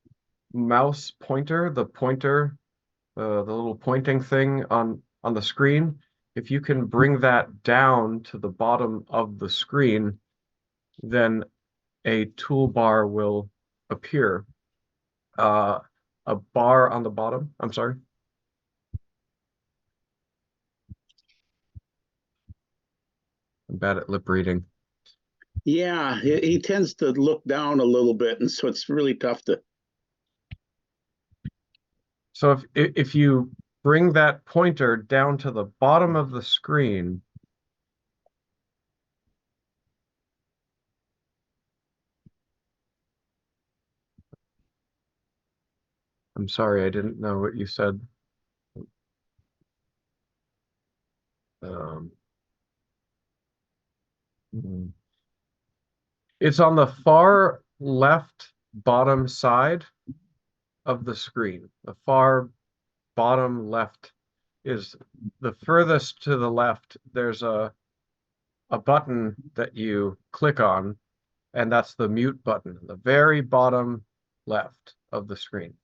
mouse pointer, the little pointing thing on the screen, if you can bring that down to the bottom of the screen, then a toolbar will appear. A bar on the bottom. I'm sorry. I'm bad at lip reading. Yeah, he tends to look down a little bit, and so it's really tough to. So if you bring that pointer down to the bottom of the screen, I'm sorry, I didn't know what you said. It's on the far left bottom side of the screen. The far bottom left is the furthest to the left. There's a button that you click on, and that's the mute button, the very bottom left of the screen.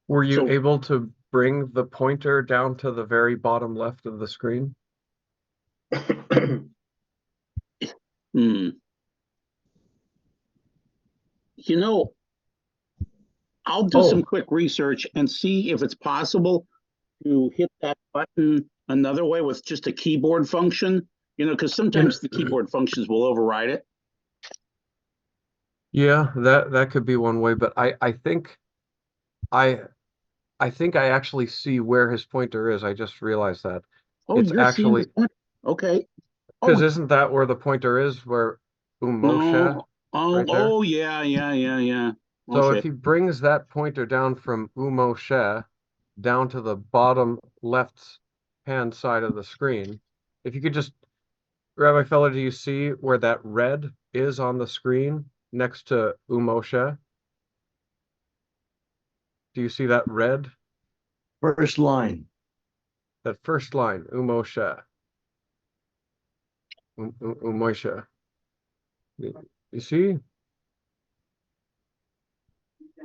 Were you able to bring the pointer down to the very bottom left of the screen? I'll do some quick research and see if it's possible to hit that button another way with just a keyboard function, because sometimes the keyboard functions will override it. Yeah, that could be one way, but I think I actually see where his pointer is. I just realized that. Oh, it's you're actually seeing okay. Because isn't that where the pointer is? Where Umoshe No. Oh, right there. oh, yeah. So Moshe. if he brings that pointer down from Umoshe down to the bottom left hand side of the screen, if you could just, Rabbi Feller, do you see where that red is on the screen next to Umoshe? Do you see that red? First line. That first line, Umoshe. Umoshe. You see?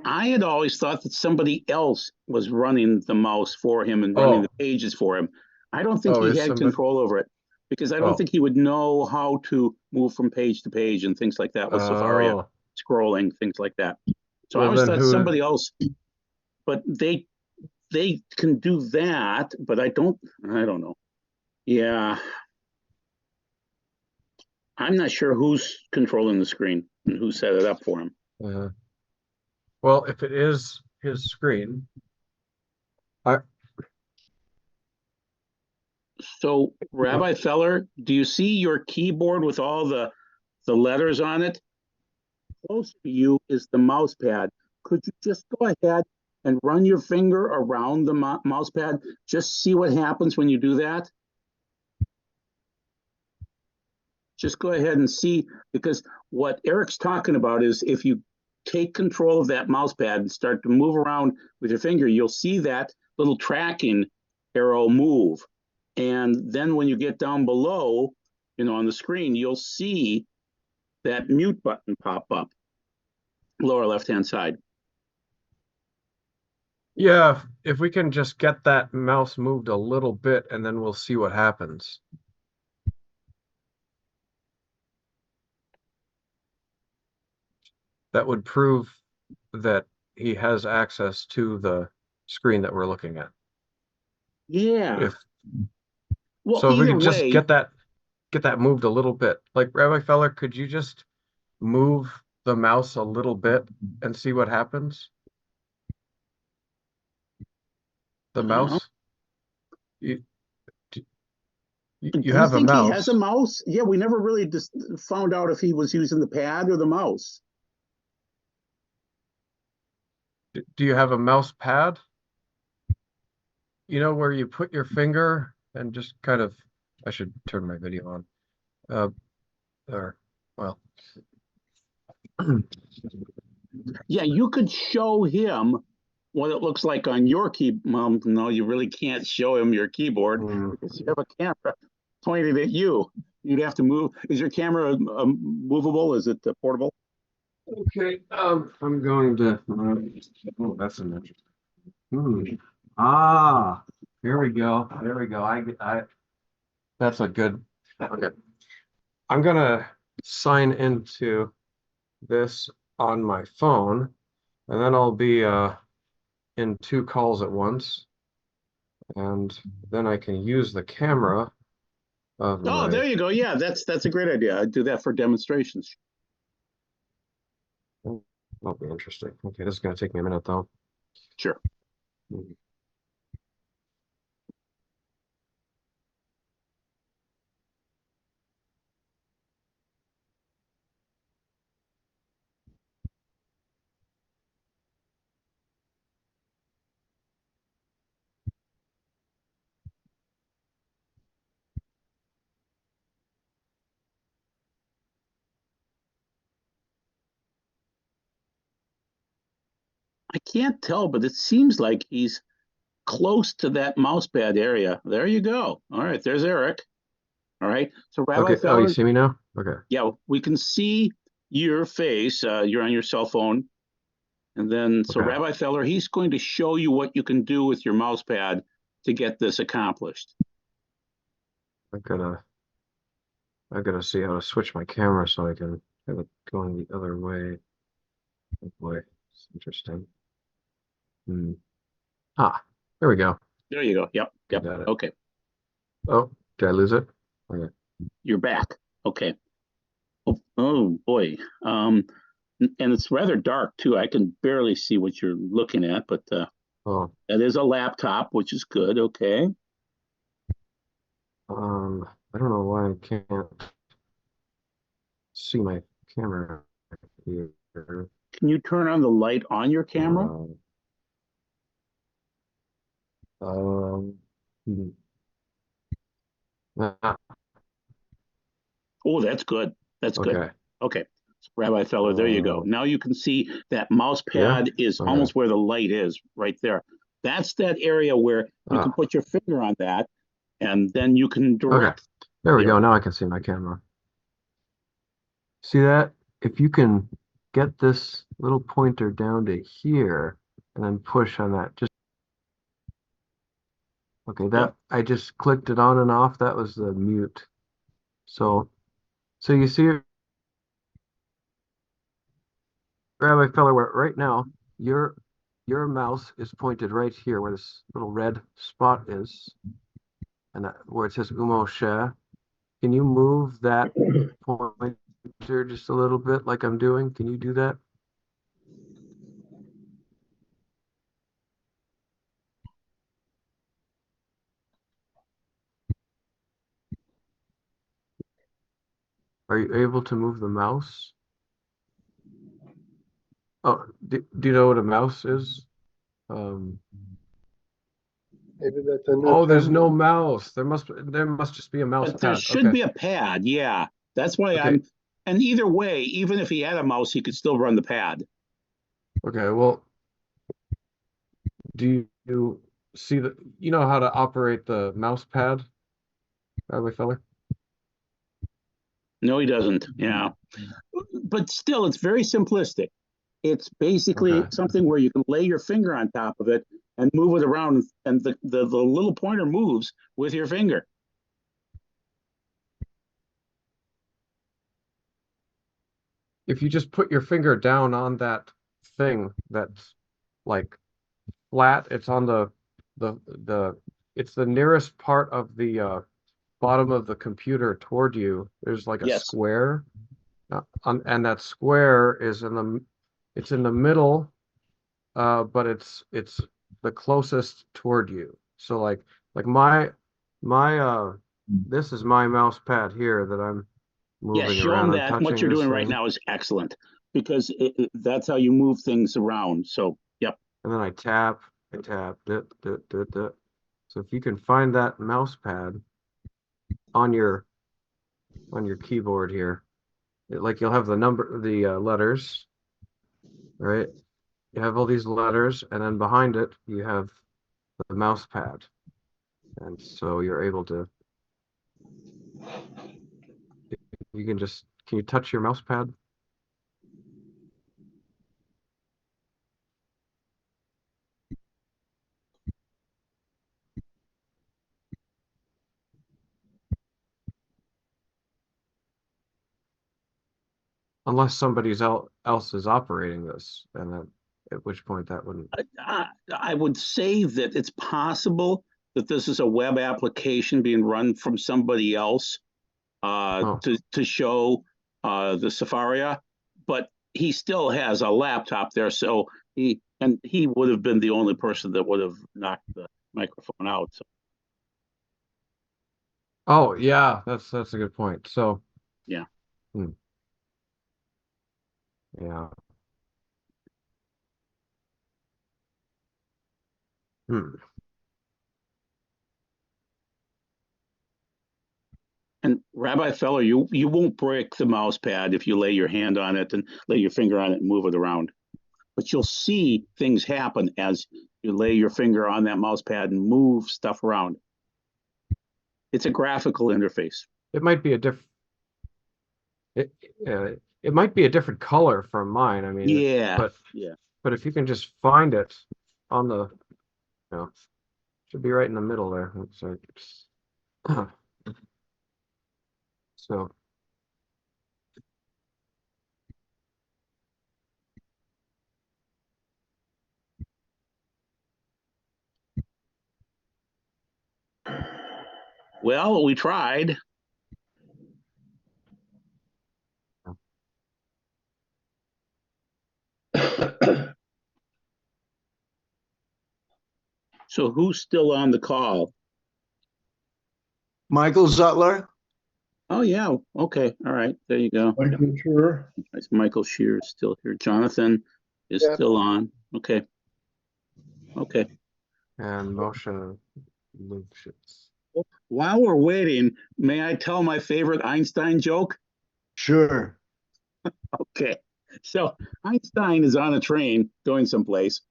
I had always thought that somebody else was running the mouse for him and running Oh, the pages for him. I don't think he is had somebody? control over it because I don't Oh, think he would know how to move from page to page and things like that with Safari, oh. scrolling, things like that. So I Well, always then thought who? somebody else, but they can do that, but I don't know. Yeah, I'm not sure who's controlling the screen and who set it up for him. Well, if it is his screen, So, Rabbi Feller, do you see your keyboard with all the letters on it? Close to you is the mouse pad. Could you just go ahead and run your finger around the mouse pad? Just see what happens when you do that. Just go ahead and see, because what Eric's talking about is if you take control of that mouse pad and start to move around with your finger, you'll see that little tracking arrow move. And then when you get down below, on the screen, you'll see that mute button pop up, lower left-hand side. yeah, if we can just get that mouse moved a little bit and then we'll see what happens. That would prove that he has access to the screen that we're looking at. Yeah. Well, So if we either could just way, get that moved a little bit. Like Rabbi Feller, could you just move the mouse a little bit and see what happens? The mouse? You do you have a think he has a mouse. mouse? Yeah, we never really just found out if he was using the pad or the mouse. Do you have a mouse pad? You know where you put your finger and just kind of, I should turn my video on. Or, well. Yeah, you could show him what it looks like on your Well, no, you really can't show him your keyboard because you have a camera pointed at you. You'd have to move. Is your camera movable? Is it portable? Okay, I'm going to. Oh, that's an interesting. Ah, here we go. There we go. That's a good. Okay, I'm gonna sign into this on my phone, and then I'll be in 2 calls at once, and then I can use the camera of Oh, there my. you go. Yeah, that's a great idea. I'd do that for demonstrations. That'll be interesting. Okay, this is gonna take me a minute though. Sure. I can't tell, but it seems like he's close to that mouse pad area. There you go. All right, there's Eric. All right. So Rabbi Okay. Oh, you Feller, see me now? Okay. yeah, we can see your face. You're on your cell phone. And then, so Okay. Rabbi Feller, he's going to show you what you can do with your mouse pad to get this accomplished. I gotta see how to switch my camera so I can have it going the other way. Oh boy, it's interesting. There we go. There you go. Yep. Got it. Okay. Oh, did I lose it? Okay. You're back. Okay. Oh boy. And it's rather dark too. I can barely see what you're looking at, but Oh, that is a laptop, which is good. Okay. I don't know why I can't. see my camera here. Can you turn on the light on your camera? Hmm. Oh, that's good. That's good. Okay. Okay. Rabbi Feller, there you go. Now you can see that mouse Yeah? pad is Okay. almost where the light is, right there. That's that area where you can put your finger on that, and then you can direct. Okay. There we go. Now I can see my camera. See that? If you can get this little pointer down to here and then push on that, just okay, that I just clicked it on and off. That was the mute. So you see, Rabbi Feller, right now your mouse is pointed right here where this little red spot is, and where it says Umoshe. Can you move that pointer just a little bit, like I'm doing? Can you do that? Are you able to move the mouse? Oh, do you know what a mouse is? Maybe that's a new Oh, there's term. no mouse. There must just be a mouse But there pad. should Okay. be a pad, yeah. That's why Okay. and either way, even if he had a mouse, he could still run the pad. Okay, well, do you see you know how to operate the mouse pad, Rabbi Feller? No, he doesn't. Yeah. But still, it's very simplistic. It's basically Okay. something where you can lay your finger on top of it and move it around, and the little pointer moves with your finger. If you just put your finger down on that thing that's like flat, it's on it's the nearest part of the bottom of the computer toward you. There's like a Yes. square, and that square is it's in the middle, but it's the closest toward you. So like my this is my mouse pad here that I'm Yeah, moving show him around. I'm that. What touching you're this doing right thing, now is excellent because that's how you move things around. So, yep. and then I tap, dit, dit, dit, dit. So if you can find that mouse pad on your keyboard here, like you'll have the letters, right? You have all these letters, and then behind it you have the mouse pad, and so you're able to. You can you touch your mouse pad? Unless else is operating this, and then at which point that wouldn't. I would say that it's possible that this is a web application being run from somebody else to show the Safaria, but he still has a laptop there, so he would have been the only person that would have knocked the microphone out. So. Oh yeah, that's a good point. So yeah. Yeah. And Rabbi Feller, you won't break the mouse pad if you lay your hand on it and lay your finger on it and move it around. But you'll see things happen as you lay your finger on that mouse pad and move stuff around. It's a graphical interface. It might be a different. It might be a different color from mine. I mean, yeah, but if you can just find it on the, should be right in the middle there. So. Well, we tried. So who's still on the call? Michael Zutler. Oh, yeah. Okay. All right. There you go. Michael Shiur. Nice. Michael Shear is still here. Jonathan is Yeah. still on. Okay. Okay. And Moshe Lubshitz. While we're waiting, may I tell my favorite Einstein joke? Sure. Okay. So Einstein is on a train going someplace,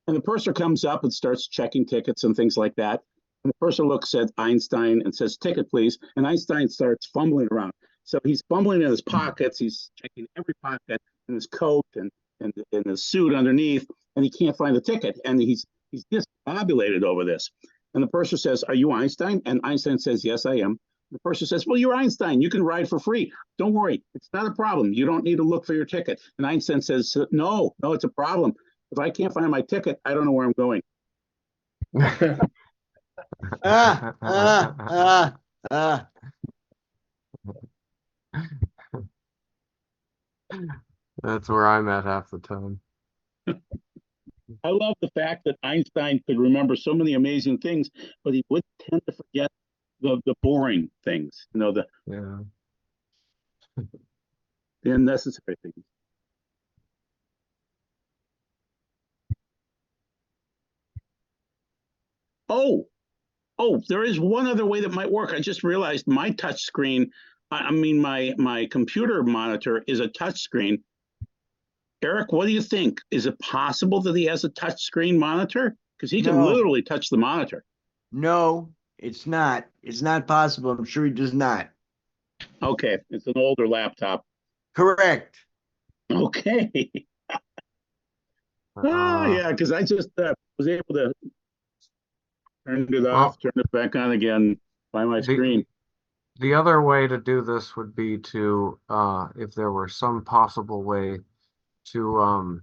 and the purser comes up and starts checking tickets and things like that. And the purser looks at Einstein and says, "Ticket, please." And Einstein starts fumbling around. So he's fumbling in his pockets. He's checking every pocket in his coat and in his suit underneath, and he can't find the ticket. And he's discombobulated over this. And the purser says, "Are you Einstein?" And Einstein says, "Yes, I am." The purser says, "Well, you're Einstein. You can ride for free. Don't worry. It's not a problem. You don't need to look for your ticket." And Einstein says, No, it's a problem. If I can't find my ticket, I don't know where I'm going." That's where I'm at half the time. I love the fact that Einstein could remember so many amazing things, but he would tend to forget the boring things, the unnecessary things. Oh, there is one other way that might work. I just realized my touch screen, my computer monitor is a touch screen. Eric, what do you think? Is it possible that he has a touch screen monitor? Because he can literally touch the monitor. No, it's not. It's not possible. I'm sure he does not. Okay, it's an older laptop. Correct. Okay. Yeah, because I just was able to turn it off, turn it back on again by my screen. The other way to do this would be to, if there were some possible way to,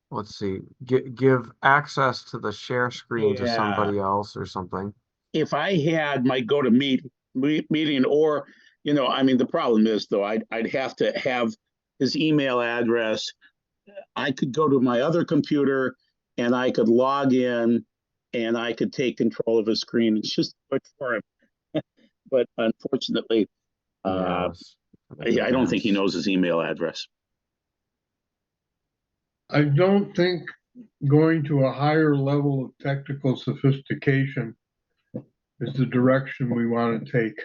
let's see, give access to the share screen to somebody else or something. If I had my meeting, or the problem is though, I'd have to have his email address. I could go to my other computer and I could log in and I could take control of his screen and just do it for him. But unfortunately, I don't think he knows his email address. I don't think going to a higher level of technical sophistication is the direction we want to take.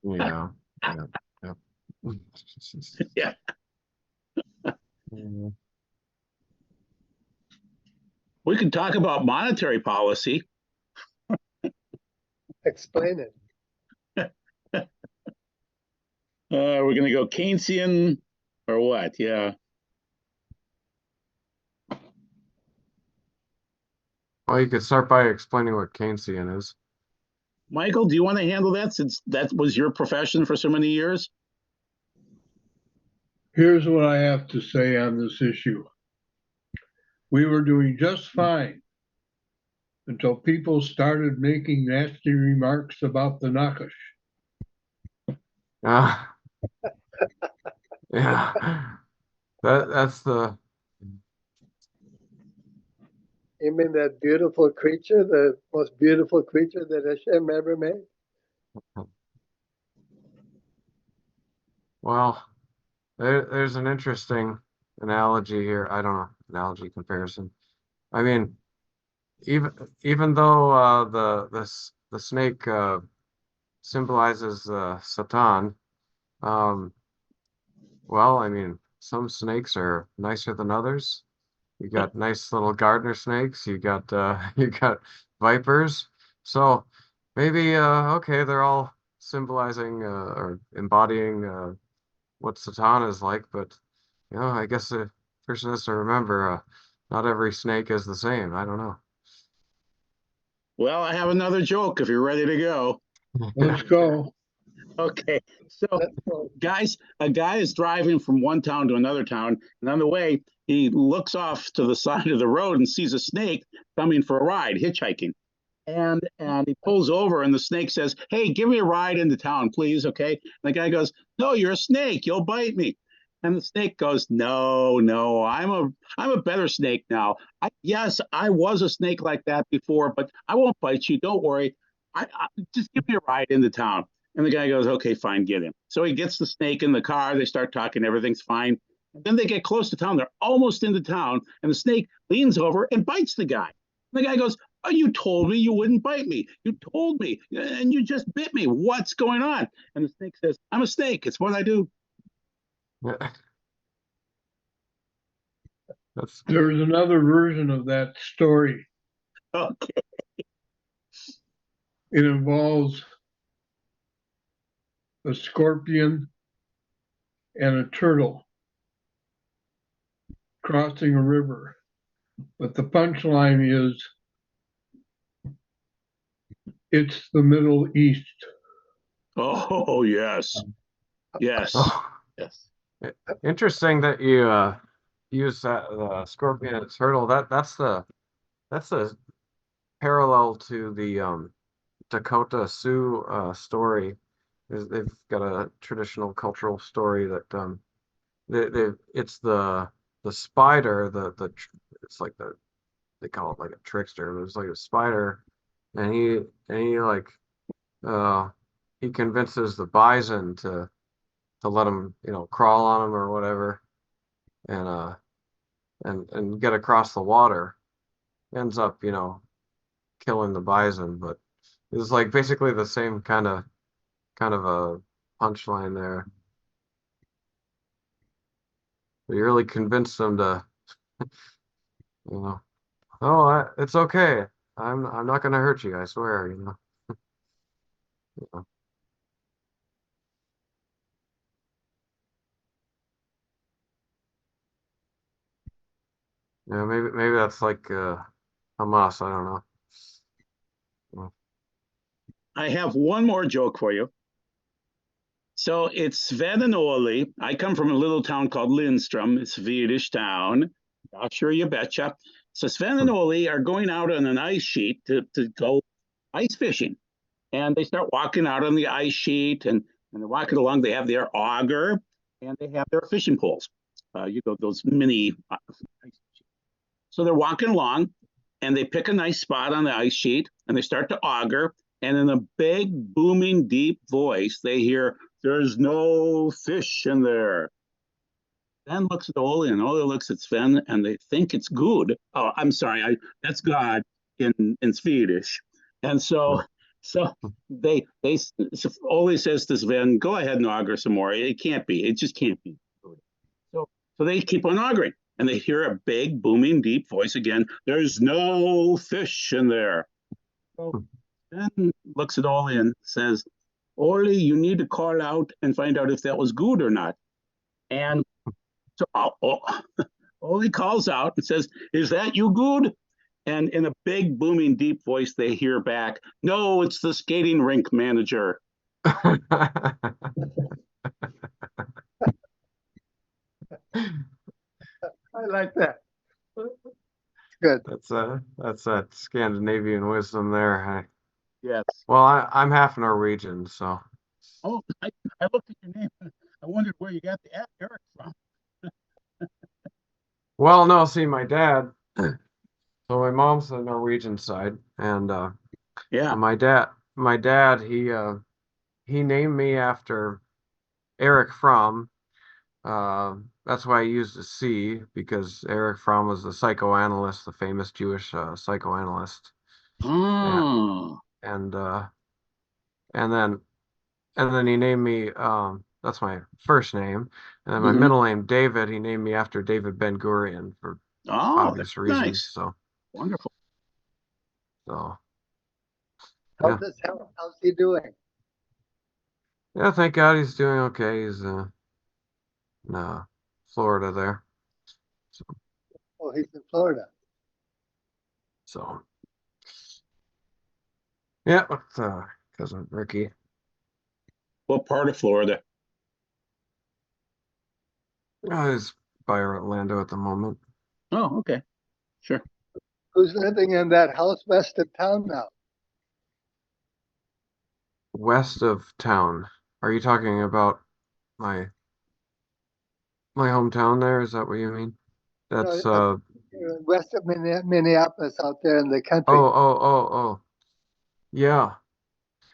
Yeah. Yeah. We can talk about monetary policy. Explain it. We're going to go Keynesian or what? Yeah. Well, you could start by explaining what Keynesian is. Michael, do you want to handle that since that was your profession for so many years? Here's what I have to say on this issue. We were doing just fine until people started making nasty remarks about the Nakash. Yeah. That's the... You mean that beautiful creature, the most beautiful creature that Hashem ever made? Well, there's an interesting analogy here. I don't know, analogy comparison. I mean, even though the snake symbolizes Satan, well, I mean, some snakes are nicer than others. You got nice little gardener snakes. You got vipers. So maybe okay, they're all symbolizing or embodying what Satan is like. But I guess the person has to remember not every snake is the same. I don't know. Well, I have another joke if you're ready to go. Let's go. Okay, so guys, a guy is driving from one town to another town, and on the way, he looks off to the side of the road and sees a snake coming for a ride, hitchhiking. And he pulls over, and the snake says, "Hey, give me a ride into town, please, okay?" And the guy goes, "No, you're a snake. You'll bite me." And the snake goes, No, I'm a better snake now. Yes, I was a snake like that before, but I won't bite you. Don't worry. I just give me a ride into town." And the guy goes, okay, fine, get him. So he gets the snake in the car. They start talking. Everything's fine. And then they get close to town. They're almost into town. And the snake leans over and bites the guy. And the guy goes, oh, you told me you wouldn't bite me. You told me. And you just bit me. What's going on? And the snake says, I'm a snake. It's what I do. There's another version of that story. Okay. It involves a scorpion and a turtle crossing a river. But the punchline is, it's the Middle East. Oh, yes. Yes. Oh, Yes. interesting that you use that scorpion and turtle. That's the parallel to the Dakota Sioux story. They've got a traditional cultural story that it's the spider, it's like they call it like a trickster. There's like a spider, and he like he convinces the bison to let him, crawl on him or whatever, and and get across the water. Ends up, killing the bison, but it's like basically the same kind of a punchline there. You really convinced them to, oh, it's okay. I'm not gonna hurt you, I swear, You know. Yeah, maybe that's like Hamas, I don't know. I have one more joke for you. So it's Sven and Oli. I come from a little town called Lindstrom. It's a Swedish town. Sure, you betcha. So Sven and Oli are going out on an ice sheet to go ice fishing. And they start walking out on the ice sheet, and they're walking along. They have their auger, and they have their fishing poles. Those mini ice sheets. So they're walking along, and they pick a nice spot on the ice sheet, and they start to auger. And in a big, booming, deep voice, they hear, there's no fish in there. Sven looks at Ole, and Ole looks at Sven, and they think it's good. Oh, I'm sorry, that's God in Swedish. And so Ole says to Sven, go ahead and auger some more. It can't be. It just can't be. So they keep on augering, and they hear a big, booming, deep voice again. There's no fish in there. So Sven looks at Ole and says, Ole, you need to call out and find out if that was good or not. And so Ole calls out and says, is that you good? And in a big, booming, deep voice, they hear back, no, it's the skating rink manager. I like that. Good. That's that Scandinavian wisdom there. Yes. Well, I'm half Norwegian, so. Oh, I looked at your name. I wondered where you got the Eric from. Well, no, see, my dad. So my mom's the Norwegian side, and yeah, my dad, he named me after Eric Fromm. That's why I used a C, because Eric Fromm was the psychoanalyst, the famous Jewish psychoanalyst. Oh. And then he named me. That's my first name, and then my middle name, David. He named me after David Ben Gurion for obvious reasons. Nice. So wonderful. So how's he doing? Yeah, thank God he's doing okay. He's in Florida there. So. Oh, he's in Florida. So yeah, with cousin Ricky. What part of Florida? He's by Orlando at the moment. Oh, okay. Sure. Who's living in that house west of town now? West of town? Are you talking about my hometown there? Is that what you mean? That's west of Minneapolis out there in the country. Oh. Yeah.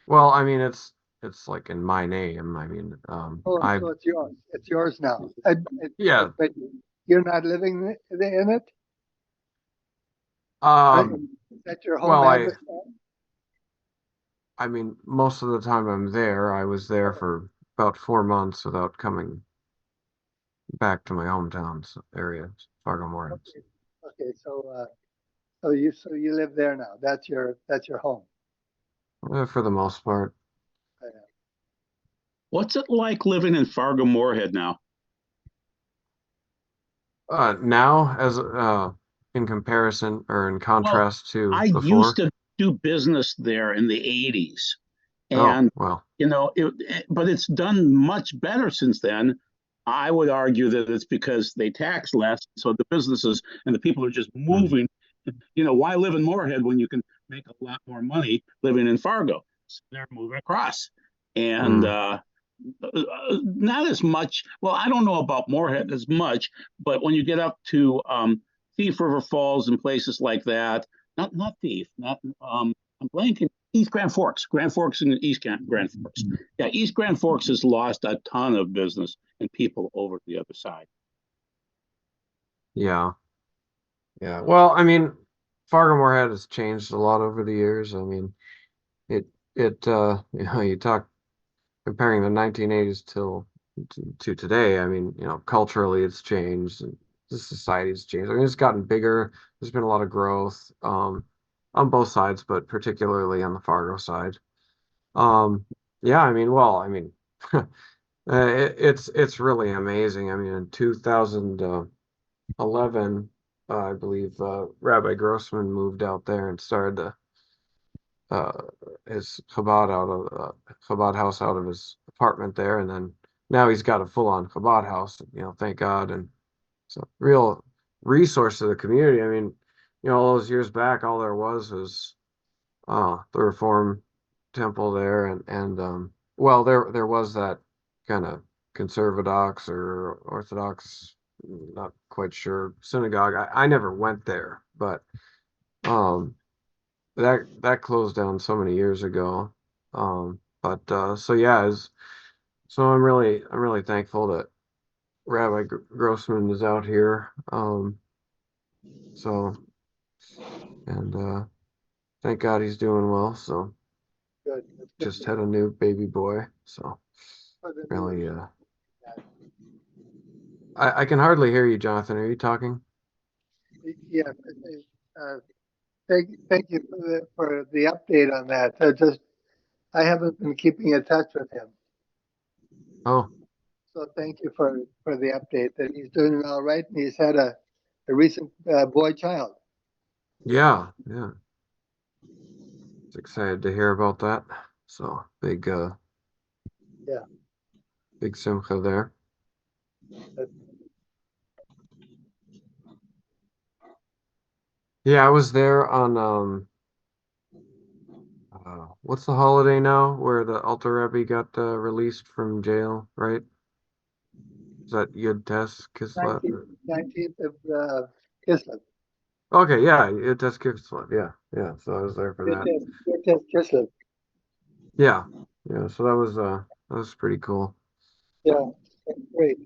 Well, I mean, it's it's like in my name. I mean, Oh, I so it's yours. It's yours now. yeah. But you're not living in it? Um, Is that your home well, address now? I mean, most of the time I'm there. I was there for about 4 months without coming back to my hometown's area, Fargo Moorhead. Okay. So you live there now. That's your home. For the most part. What's it like living in Fargo Moorhead now? Now, as in comparison or in Well, contrast to I before. used to do business there in the 80s. Oh, And, well, but it's done much better since then. I would argue that it's because they tax less. So the businesses and the people are just moving. Why live in Moorhead when you can make a lot more money living in Fargo? So they're moving across. And not as much. Well, I don't know about Moorhead as much, but when you get up to Thief River Falls and places like that, not Thief, not I'm blanking. East Grand Forks, and East Grand Forks. Yeah, East Grand Forks has lost a ton of business and people over to the other side. yeah. Well, I mean, Fargo Moorhead has changed a lot over the years. I mean, it you talk comparing the 1980s to today. I mean, culturally it's changed and the society's changed. I mean, it's gotten bigger. There's been a lot of growth on both sides, but particularly on the Fargo side. Yeah, I mean, it's really amazing. I mean, in 2011, I believe Rabbi Grossman moved out there and started his Chabad house out of his apartment there, and then now he's got a full-on Chabad house. Thank God, and it's a real resource to the community. I mean, all those years back, all there was the Reform Temple there, and well, there was that kind of conservadox or Orthodox, not quite sure, synagogue. I never went there, but that closed down so many years ago. But so yeah, so I'm really thankful that Rabbi Grossman is out here. So and thank God he's doing well. So Good. just had a new baby boy. So really, I can hardly hear you, Jonathan. Are you talking? Yeah. Thank you for the update on that. I haven't been keeping in touch with him. Oh, So thank you for the update that he's doing all right and he's had a recent boy child. yeah. It's excited to hear about that. So big simcha there. Yeah, I was there on what's the holiday now where the Alter Rebbe got released from jail, right? Is that Yud Tes Kislev? 19th of Kislev. Okay, yeah, Yud Tes Kislev. Yeah. So I was there for that. Yud Tes Kislev. Yeah. So that was pretty cool. Yeah, great.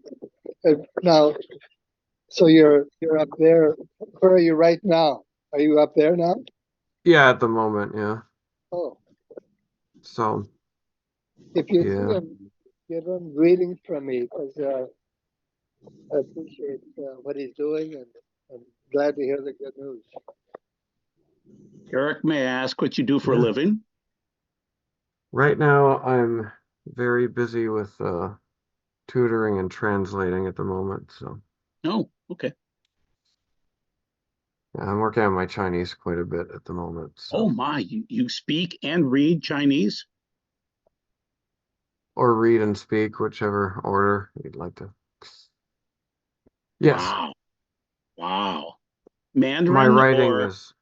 Now, so you're up there. Where are you right now? Are you up there now? Yeah, at the moment, yeah. Oh. So if you see him, give him greetings from me because I appreciate what he's doing and I'm glad to hear the good news. Eric, may I ask what you do for a living? Right now, I'm very busy with tutoring and translating at the moment. So. Oh, okay. Yeah, I'm working on my Chinese quite a bit at the moment. So. Oh my, you speak and read Chinese? Or read and speak, whichever order you'd like to. Yes. Wow. Mandarin? My writing is.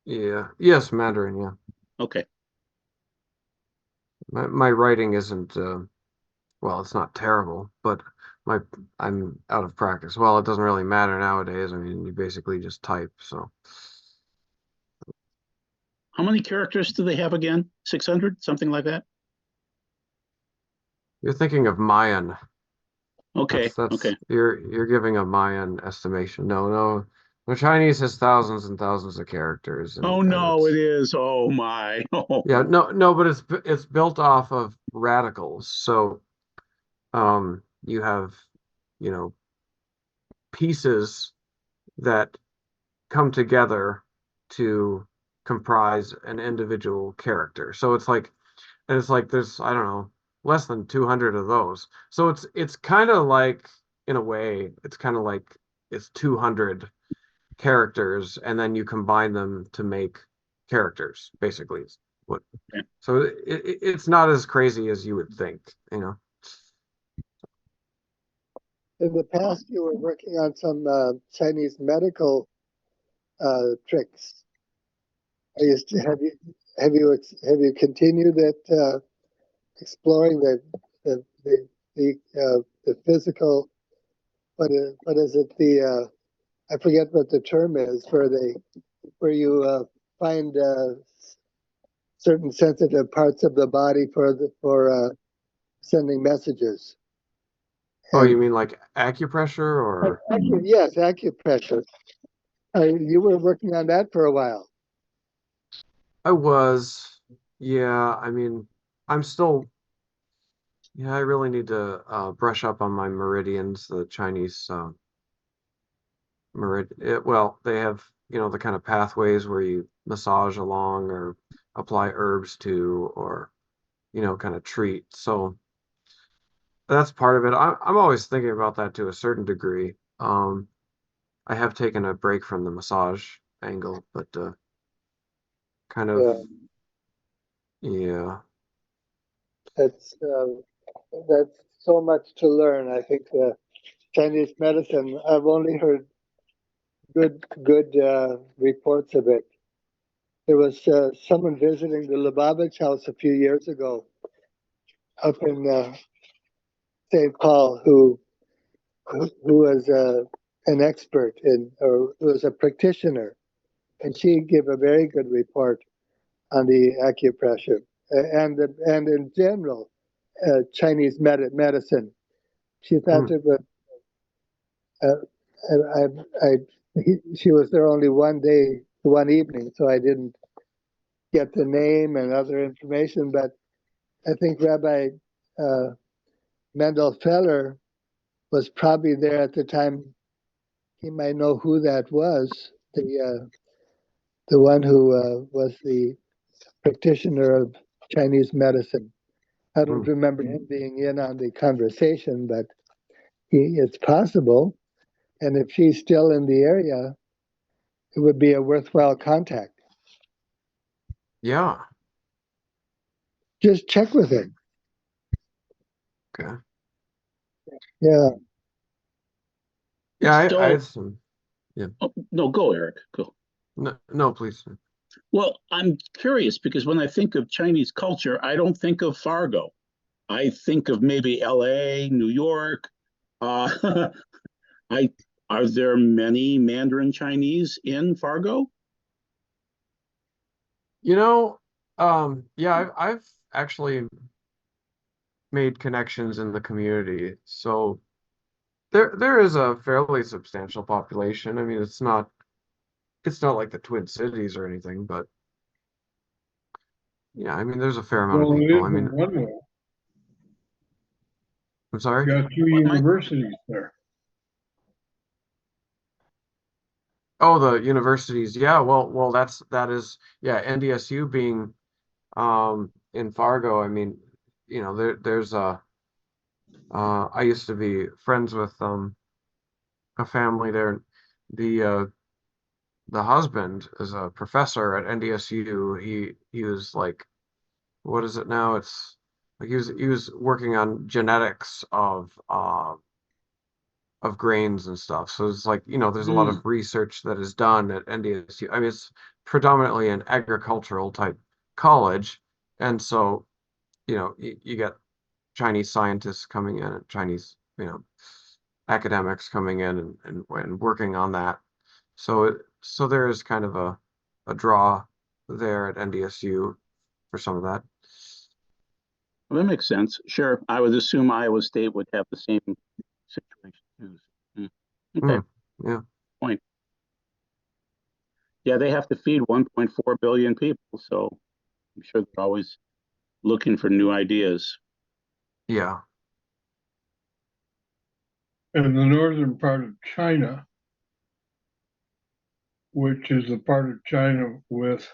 Yeah. Yes, Mandarin. Yeah. Okay. My writing isn't. Well, it's not terrible, but I'm out of practice. Well, it doesn't really matter nowadays. I mean, you basically just type. So. How many characters do they have again? 600, something like that? You're thinking of Mayan. Okay, That's okay. you're giving a Mayan estimation. No. The Chinese has thousands and thousands of characters, Oh and no, it it's is. Oh my. yeah, no, but it's built off of radicals. So you have, you know, pieces that come together to comprise an individual character. So it's like there's, I don't know, less than 200 of those. So it's kind of like, in a way, it's kind of like it's 200 characters, and then you combine them to make characters, basically. What? So it's not as crazy as you would think, you know. In the past, you were working on some Chinese medical tricks. Have you continued that exploring the physical? What is it? I forget what the term is where you find certain sensitive parts of the body for sending messages. Oh, you And mean like acupressure or? yes, acupressure. You were working on that for a while. I was, yeah, I mean, I'm still, yeah, I really need to brush up on my meridians, the Chinese well, they have, you know, the kind of pathways where you massage along or apply herbs to, or, you know, kind of treat. So that's part of it. I'm always thinking about that to a certain degree. I have taken a break from the massage angle, but kind of, Yeah, yeah. that's so much to learn. I think Chinese medicine. I've only heard good reports of it. There was someone visiting the Lubavitch house a few years ago up in St. Paul who was an expert or who was a practitioner, and she gave a very good report on the acupressure and in general Chinese medicine. She thought Hmm. it was. She was there only one day, one evening, so I didn't get the name and other information. But I think Rabbi uh, Mendel Feller was probably there at the time. He might know who that was. The one who was the practitioner of Chinese medicine. I Hmm. don't remember him being in on the conversation, but it's possible. And if she's still in the area, it would be a worthwhile contact. Yeah. Just check with him. Okay. Yeah. Yeah, I So, had some, yeah. oh, no, go, Eric. Go. No, please. Well, I'm curious because when I think of Chinese culture, I don't think of Fargo. I think of maybe LA, New York. Uh, I are there many Mandarin Chinese in Fargo? You know, yeah, I've actually made connections in the community. So there is a fairly substantial population. I mean, it's not like the Twin Cities or anything, but yeah, I mean, there's a fair amount of Well, it people. is I in mean, Runway. I'm sorry. You got two Well, universities there. Oh, the universities. Yeah, well, that is, yeah, NDSU being in Fargo. I mean, you know, there's a I used to be friends with a family there. The the husband is a professor at NDSU. He was like, what is it now? It's like he was working on genetics of grains and stuff. So it's like, you know, there's a lot hmm. of research that is done at NDSU. I mean, it's predominantly an agricultural type college, and so, you know, you get Chinese scientists coming in and Chinese, you know, academics coming in and working on that. So there is kind of a draw there at NDSU for some of that. Well, that makes sense. Sure. I would assume Iowa State would have the same situation too. Okay. Yeah. Point. Yeah, they have to feed 1.4 billion people, so I'm sure they're always looking for new ideas. Yeah. And the northern part of China, which is the part of China with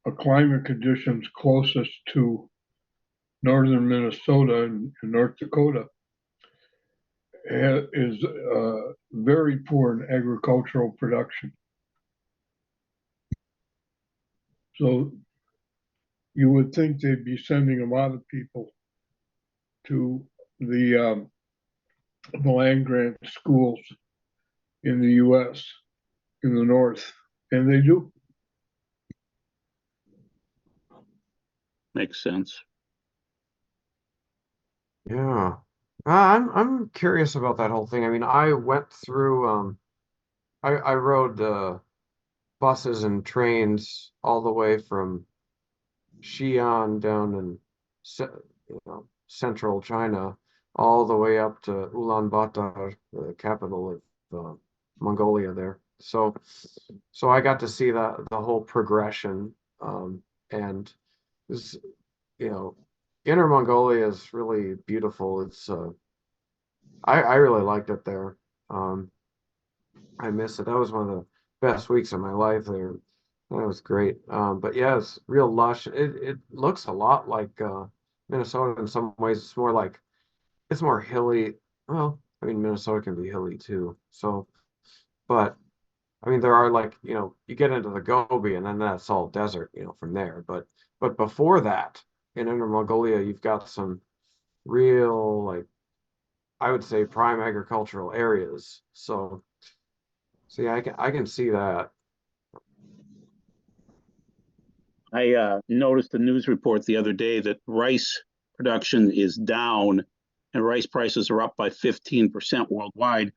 a climate conditions closest to northern Minnesota and North Dakota, is very poor in agricultural production. So you would think they'd be sending a lot of people to the land grant schools in the U.S. in the north, and they do. Makes sense. Yeah. I'm curious about that whole thing. I mean, I went through I rode buses and trains all the way from Xi'an down in central China, all the way up to Ulaanbaatar, the capital of Mongolia there. So I got to see the whole progression, and this, Inner Mongolia is really beautiful. It's I really liked it there. I miss it. That was one of the best weeks of my life there. That was great. But yeah, it's real lush. It looks a lot like Minnesota in some ways. It's more hilly. Well, I mean Minnesota can be hilly too. So, but I mean there are you get into the Gobi and then that's all desert, from there. But before that, in Inner Mongolia, you've got some real I would say prime agricultural areas. So yeah, I can see that. I noticed a news report the other day that rice production is down and rice prices are up by 15% worldwide.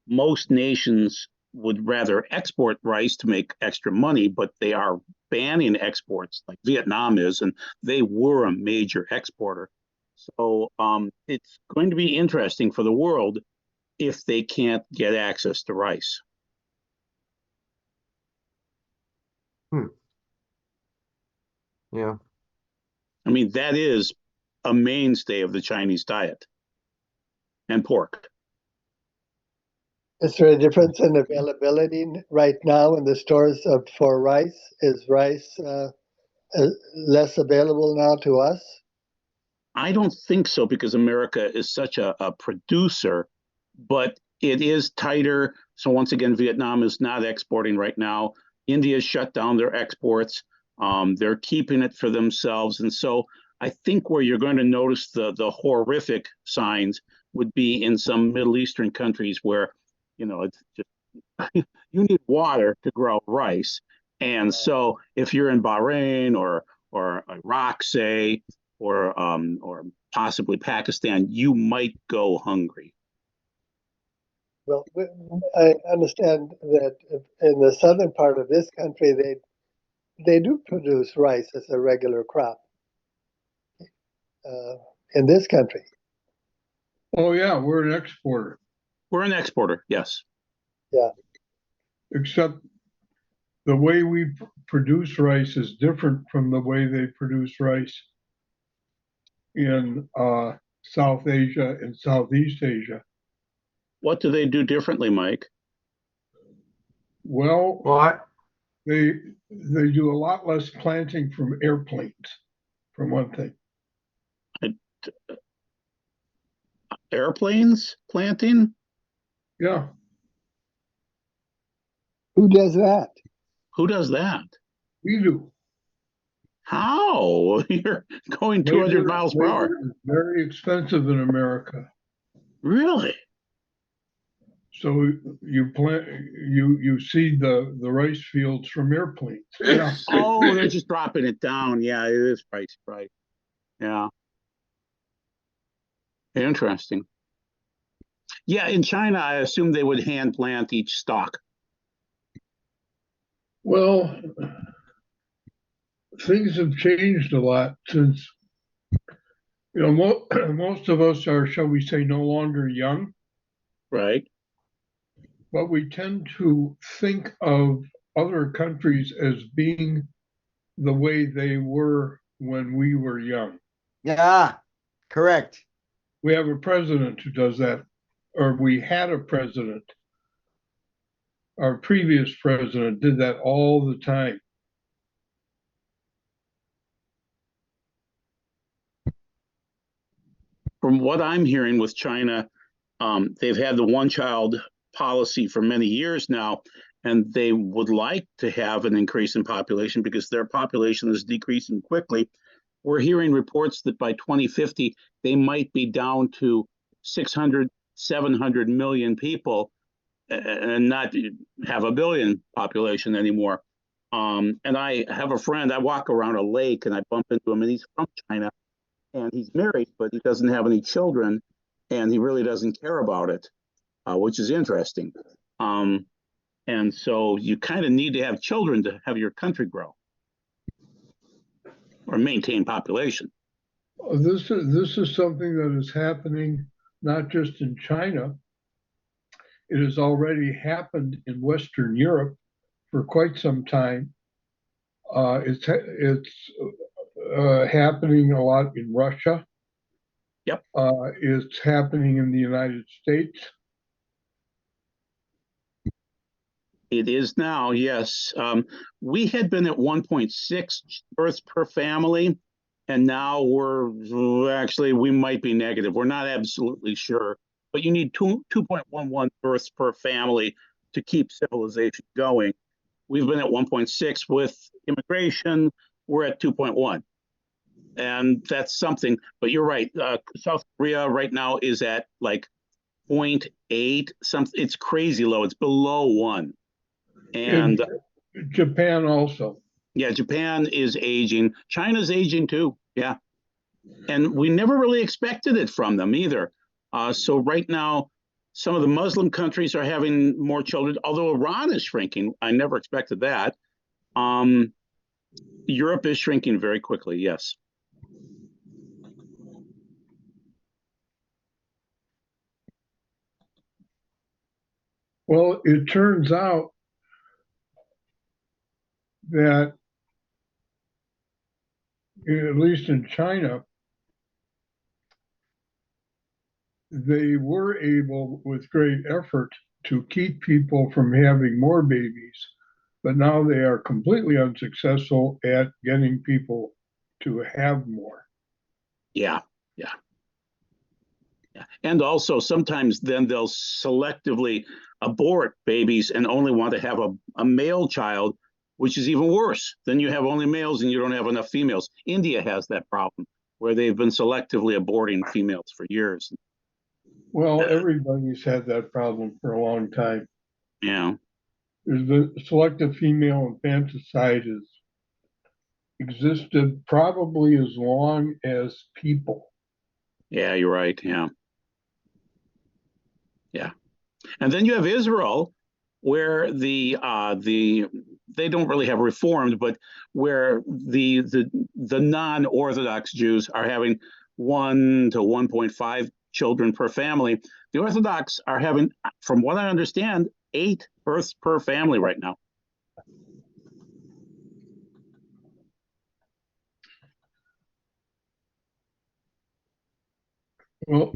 Most nations would rather export rice to make extra money, but they are banning exports like Vietnam is, and they were a major exporter. So it's going to be interesting for the world if they can't get access to rice. Yeah. I mean, that is a mainstay of the Chinese diet, and pork. Is there a difference in availability right now in the stores for rice? Is rice less available now to us? I don't think so because America is such a producer, but it is tighter. So once again, Vietnam is not exporting right now. India shut down their exports. They're keeping it for themselves. And so I think where you're going to notice the horrific signs would be in some Middle Eastern countries where, it's just you need water to grow rice. And so if you're in Bahrain or Iraq, say, or possibly Pakistan, you might go hungry. Well, I understand that in the southern part of this country, they do produce rice as a regular crop in this country. Oh yeah, we're an exporter. We're an exporter, yes. Yeah. Except the way we produce rice is different from the way they produce rice in South Asia and Southeast Asia. What do they do differently, Mike? Well, they do a lot less planting from airplanes, for one thing. Airplanes planting? Yeah. Who does that? Who does that? We do. How? You're going 200 miles per hour. Labor is very expensive in America. Really? So you plant, you seed the rice fields from airplanes. Yeah. Oh, they're just dropping it down. Yeah, it is right. Yeah. Interesting. Yeah, in China, I assume they would hand plant each stalk. Well, things have changed a lot since You know, most of us are, shall we say, no longer young, right? but we tend to think of other countries as being the way they were when we were young. Yeah, correct. We have a president who does that, or we had a president. Our previous president did that all the time. From what I'm hearing with China, they've had the one-child policy for many years now, and they would like to have an increase in population because their population is decreasing quickly. We're hearing reports that by 2050, they might be down to 600, 700 million people and not have a billion population anymore. And I have a friend, I walk around a lake and I bump into him, and he's from China, and he's married, but he doesn't have any children, and he really doesn't care about it, which is interesting. And so you kind of need to have children to have your country grow or maintain population. This is something that is happening not just in China. It has already happened in Western Europe for quite some time. It's happening a lot in Russia. Yep. It's happening in the United States. It is now, yes. We had been at 1.6 births per family, and now we might be negative. We're not absolutely sure, but you need 2.11 births per family to keep civilization going. We've been at 1.6 with immigration. We're at 2.1. And that's something, but you're right. South Korea right now is at like 0.8, something. It's crazy low. It's below 1. And Japan also. Yeah, Japan is aging. China's aging too. Yeah. And we never really expected it from them either. So right now, some of the Muslim countries are having more children, although Iran is shrinking. I never expected that. Europe is shrinking very quickly, yes. Well, it turns out that, at least in China, they were able, with great effort, to keep people from having more babies, but now they are completely unsuccessful at getting people to have more. Yeah. And also sometimes then they'll selectively abort babies and only want to have a male child, which is even worse. Then you have only males and you don't have enough females. India has that problem where they've been selectively aborting females for years. Well, everybody's had that problem for a long time. Yeah. There's the selective female infanticide has existed probably as long as people. Yeah, you're right. Yeah. And then you have Israel, where they don't really have reformed, but where the non-Orthodox Jews are having 1 to 1.5 children per family. The Orthodox are having, from what I understand, 8 births per family right now. Well,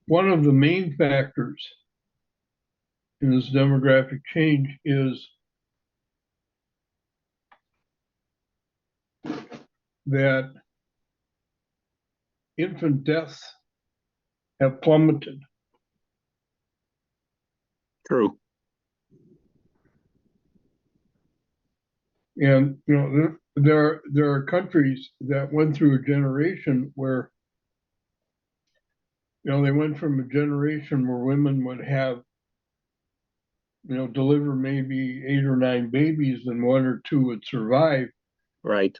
one of the main factors in this demographic change is that infant deaths have plummeted. True. And there are countries that went through a generation where they went from a generation where women would have deliver maybe 8 or 9 babies and 1 or 2 would survive. Right.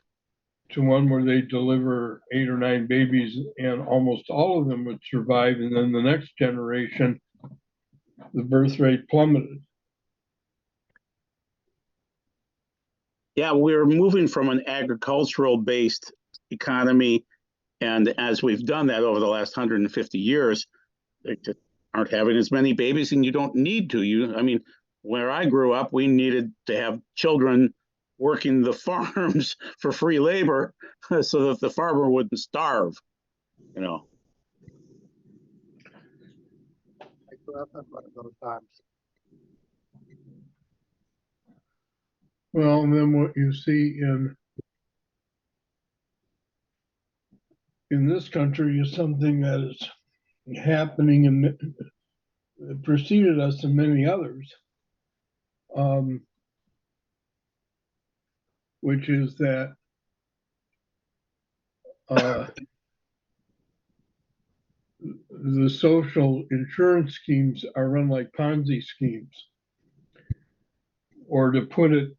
To one where they deliver 8 or 9 babies and almost all of them would survive. And then the next generation, the birth rate plummeted. Yeah, we're moving from an agricultural based economy And as we've done that over the last 150 years, they just aren't having as many babies, and you don't need to. I mean, where I grew up, we needed to have children working the farms for free labor so that the farmer wouldn't starve, you know. I grew up on one of those farms. Well, and then what you see in this country is something that is happening and preceded us and many others, which is that the social insurance schemes are run like Ponzi schemes. Or to put it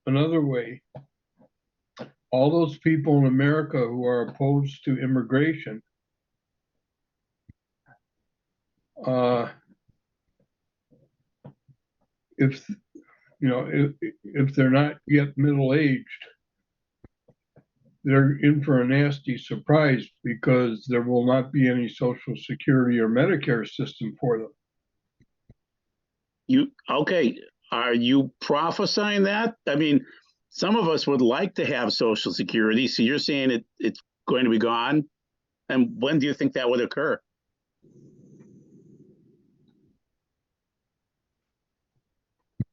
another way, all those people in America who are opposed to immigration, if they're not yet middle-aged, they're in for a nasty surprise because there will not be any Social Security or Medicare system for them. Okay, are you prophesying that? I mean, some of us would like to have Social Security, so you're saying it's going to be gone? And when do you think that would occur?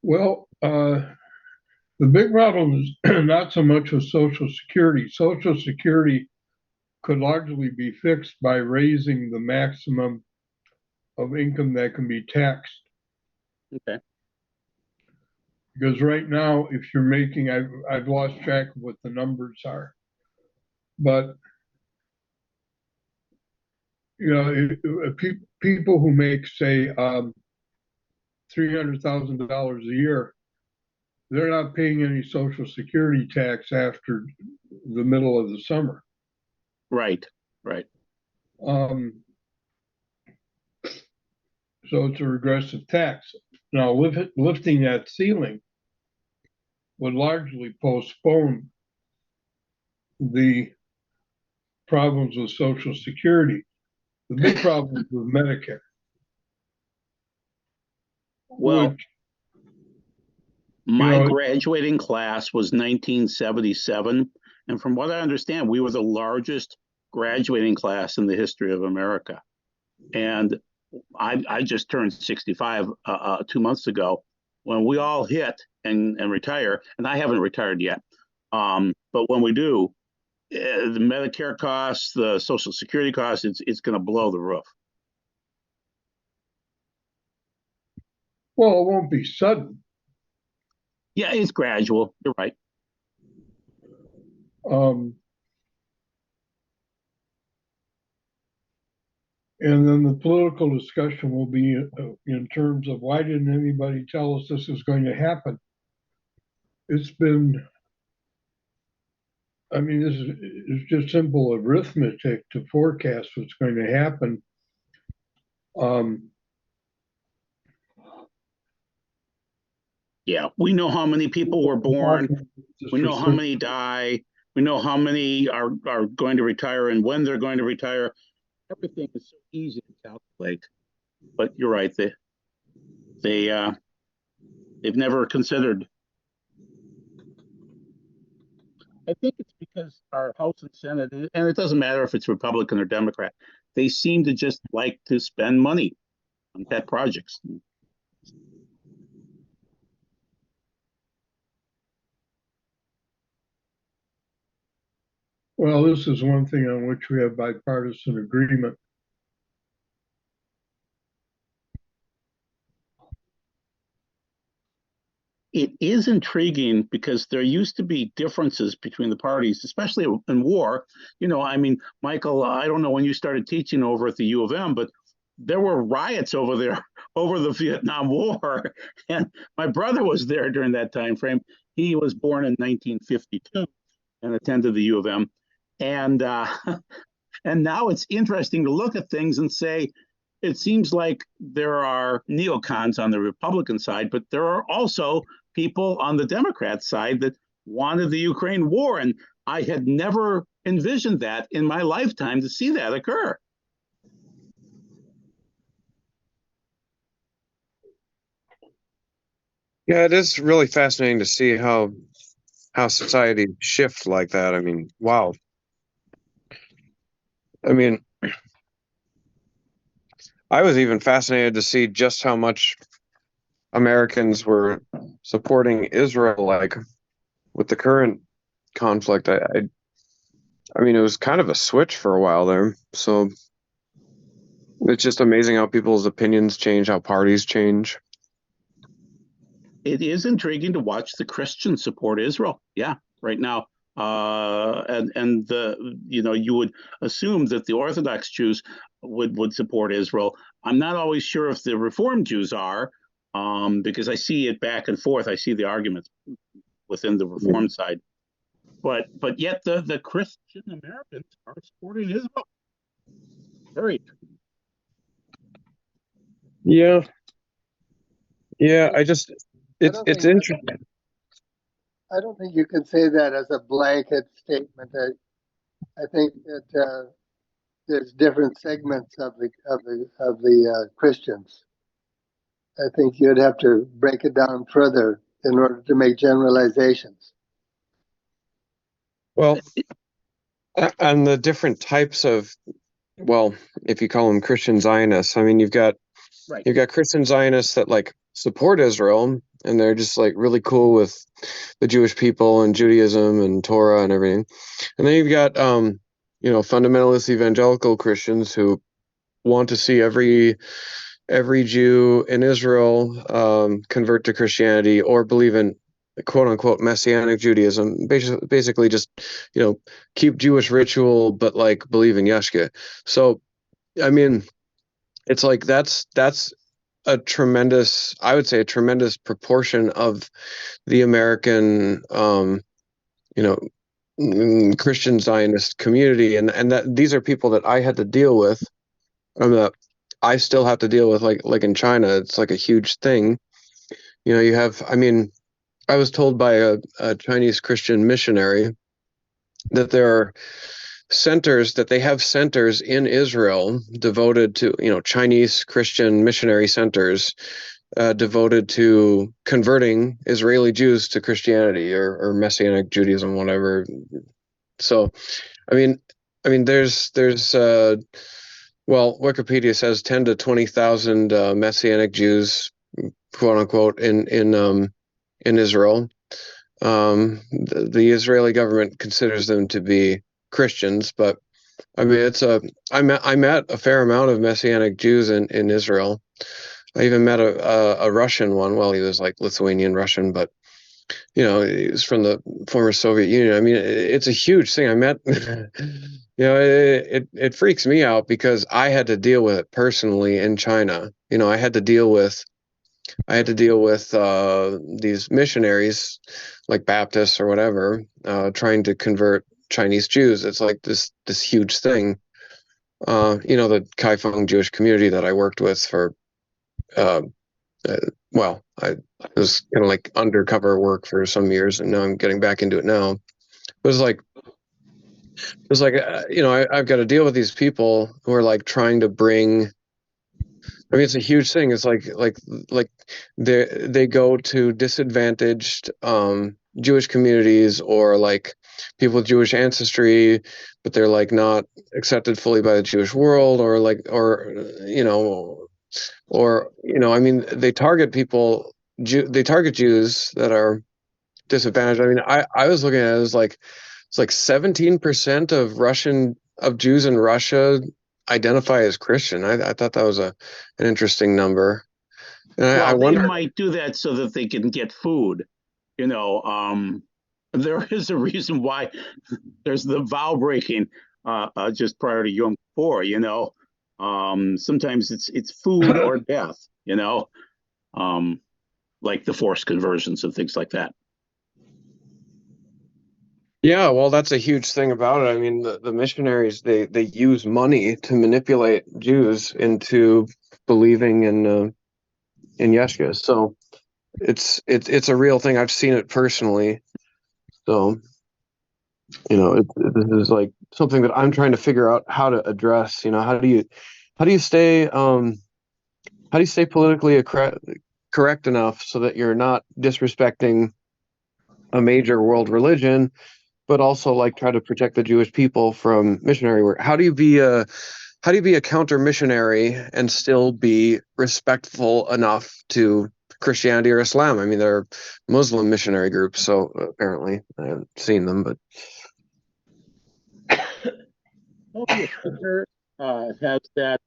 Well, the big problem is not so much with Social Security. Social Security could largely be fixed by raising the maximum of income that can be taxed. Okay. Because right now, if you're making, I've lost track of what the numbers are, but people who make, say, $300,000 a year, they're not paying any Social Security tax after the middle of the summer. Right. So it's a regressive tax. Now, lifting that ceiling would largely postpone the problems with Social Security. The big problem is with Medicare. Well, my graduating class was 1977, and from what I understand, we were the largest graduating class in the history of America. And I just turned 65 2 months ago. When we all hit and retire, and I haven't retired yet, but when we do, the Medicare costs, the Social Security costs, it's going to blow the roof. Well, it won't be sudden. Yeah, it's gradual. You're right. And then the political discussion will be in terms of why didn't anybody tell us this is going to happen? It's been, I mean, this is just simple arithmetic to forecast what's going to happen. Yeah, we know how many people were born. We know how many die. We know how many are going to retire and when they're going to retire. Everything is so easy to calculate. But you're right. They've never considered. I think it's because our House and Senate, and it doesn't matter if it's Republican or Democrat, they seem to just like to spend money on pet projects. Well, this is one thing on which we have bipartisan agreement. It is intriguing because there used to be differences between the parties, especially in war. I mean, Michael, I don't know when you started teaching over at the U of M, but there were riots over there over the Vietnam War. And my brother was there during that time frame. He was born in 1952 and attended the U of M. And now it's interesting to look at things and say, it seems like there are neocons on the Republican side, but there are also people on the Democrat side that wanted the Ukraine war. And I had never envisioned that in my lifetime to see that occur. Yeah, it is really fascinating to see how society shifts like that. I mean, wow. I mean, I was even fascinated to see just how much Americans were supporting Israel, like with the current conflict. I mean, it was kind of a switch for a while there. So it's just amazing how people's opinions change, how parties change. It is intriguing to watch the Christians support Israel. Yeah, right now. And the you would assume that the Orthodox Jews would support Israel. I'm not always sure if the Reform Jews are, because I see it back and forth. I see the arguments within the Reform side, but yet the Christian Americans are supporting Israel. Very intriguing. Yeah. It's interesting. I don't think you can say that as a blanket statement. I think that there's different segments of the Christians. I think you'd have to break it down further in order to make generalizations. Well, and the different types of, well, if you call them Christian Zionists, I mean, you've got Christian Zionists that like support Israel, and they're just like really cool with the Jewish people and Judaism and Torah and everything. And then you've got fundamentalist evangelical Christians who want to see every Jew in Israel convert to Christianity or believe in quote unquote Messianic Judaism, basically just keep Jewish ritual but like believe in Yeshua. So I mean, it's like that's a tremendous, I would say a tremendous proportion of the American Christian Zionist community, and that these are people that I had to deal with, that I still have to deal with, like in China. It's like a huge thing. You have, I mean, I was told by a Chinese Christian missionary that there are they have centers in Israel devoted to, Chinese Christian missionary centers devoted to converting Israeli Jews to Christianity or Messianic Judaism, whatever. So, I mean, there's well, Wikipedia says 10 to 20,000 Messianic Jews, quote unquote, in Israel. The Israeli government considers them to be Christians, but I mean, I met a fair amount of Messianic Jews in Israel. I even met a Russian one. Well, he was like Lithuanian Russian, but he was from the former Soviet Union. I mean, it's a huge thing. I met, it freaks me out because I had to deal with it personally in China. I had to deal with these missionaries, like Baptists or whatever, trying to convert Chinese Jews. It's like this huge thing. The Kaifeng Jewish community that I worked with for, I was kind of like undercover work for some years, and now I'm getting back into it now. It was like I've got to deal with these people who are like trying to bring. I mean, it's a huge thing. It's like they go to disadvantaged Jewish communities or like people with Jewish ancestry, but they're like not accepted fully by the Jewish world, or I mean, they target people. They target Jews that are disadvantaged. I mean, I was looking at it as like it's like 17% of Jews in Russia identify as Christian. I thought that was an interesting number. And I wonder, they might do that so that they can get food. There is a reason why there's the vow breaking just prior to Yom Kippur. Sometimes it's food or death. Like the forced conversions and things like that. Yeah, well, that's a huge thing about it. I mean, the missionaries, they use money to manipulate Jews into believing in Yeshua. So it's a real thing. I've seen it personally. So This is like something that I'm trying to figure out how to address. How do you stay politically correct enough so that you're not disrespecting a major world religion, but also like try to protect the Jewish people from missionary work? How do you be a counter missionary and still be respectful enough to Christianity or Islam? I mean, there are Muslim missionary groups, so apparently I haven't seen them, but Toby Fisher has that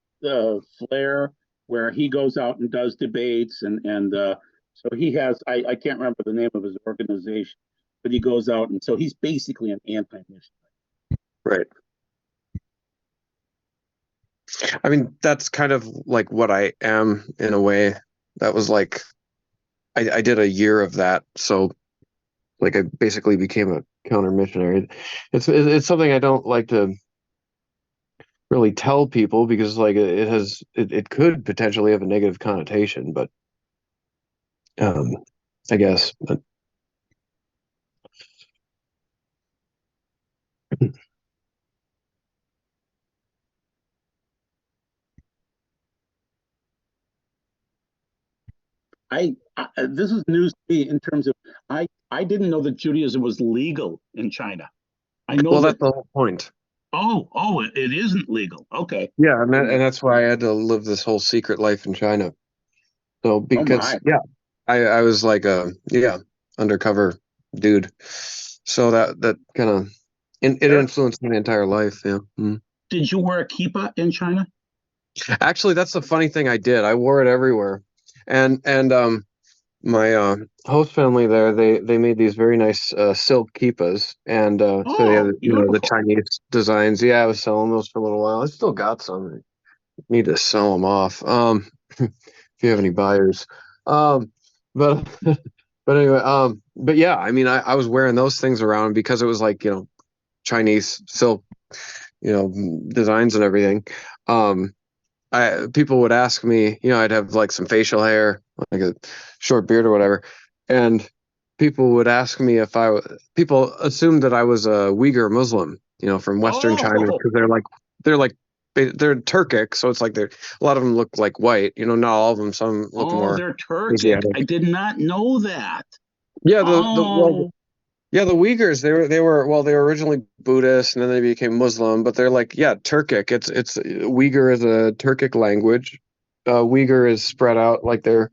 flair where he goes out and does debates, and so he has. I can't remember the name of his organization, but he goes out, and so he's basically an anti-missionary. right. I mean, that's kind of like what I am in a way. That was like I did a year of that, so like I basically became a counter missionary. It's something I don't like to really tell people because like it could potentially have a negative connotation, but I guess. But This is news to me in terms of I didn't know that Judaism was legal in China. I know well, that. that's the whole point. It isn't legal. Okay. Yeah, and that's why I had to live this whole secret life in China. So because I was like a undercover dude. So that kind of it influenced my entire life. Yeah. Mm. Did you wear a kippah in China? Actually, that's the funny thing. I did. I wore it everywhere, and my host family there, they made these very nice silk kippahs, and so they had the Chinese designs. Yeah, I was selling those for a little while. I still got some. I need to sell them off. If you have any buyers, but but anyway, but yeah, I mean, I was wearing those things around because it was like Chinese silk, designs and everything. People would ask me, I'd have like some facial hair, like a short beard or whatever, and people would ask me people assumed that I was a Uyghur Muslim, from Western China, because they're Turkic, so it's like a lot of them look like white, not all of them. Some look more. They're Turkic. Asiatic. I did not know that. Yeah, the Uyghurs, they were originally Buddhist and then they became Muslim, but they're like, Turkic. It's Uyghur is a Turkic language. Uyghur is spread out, like they're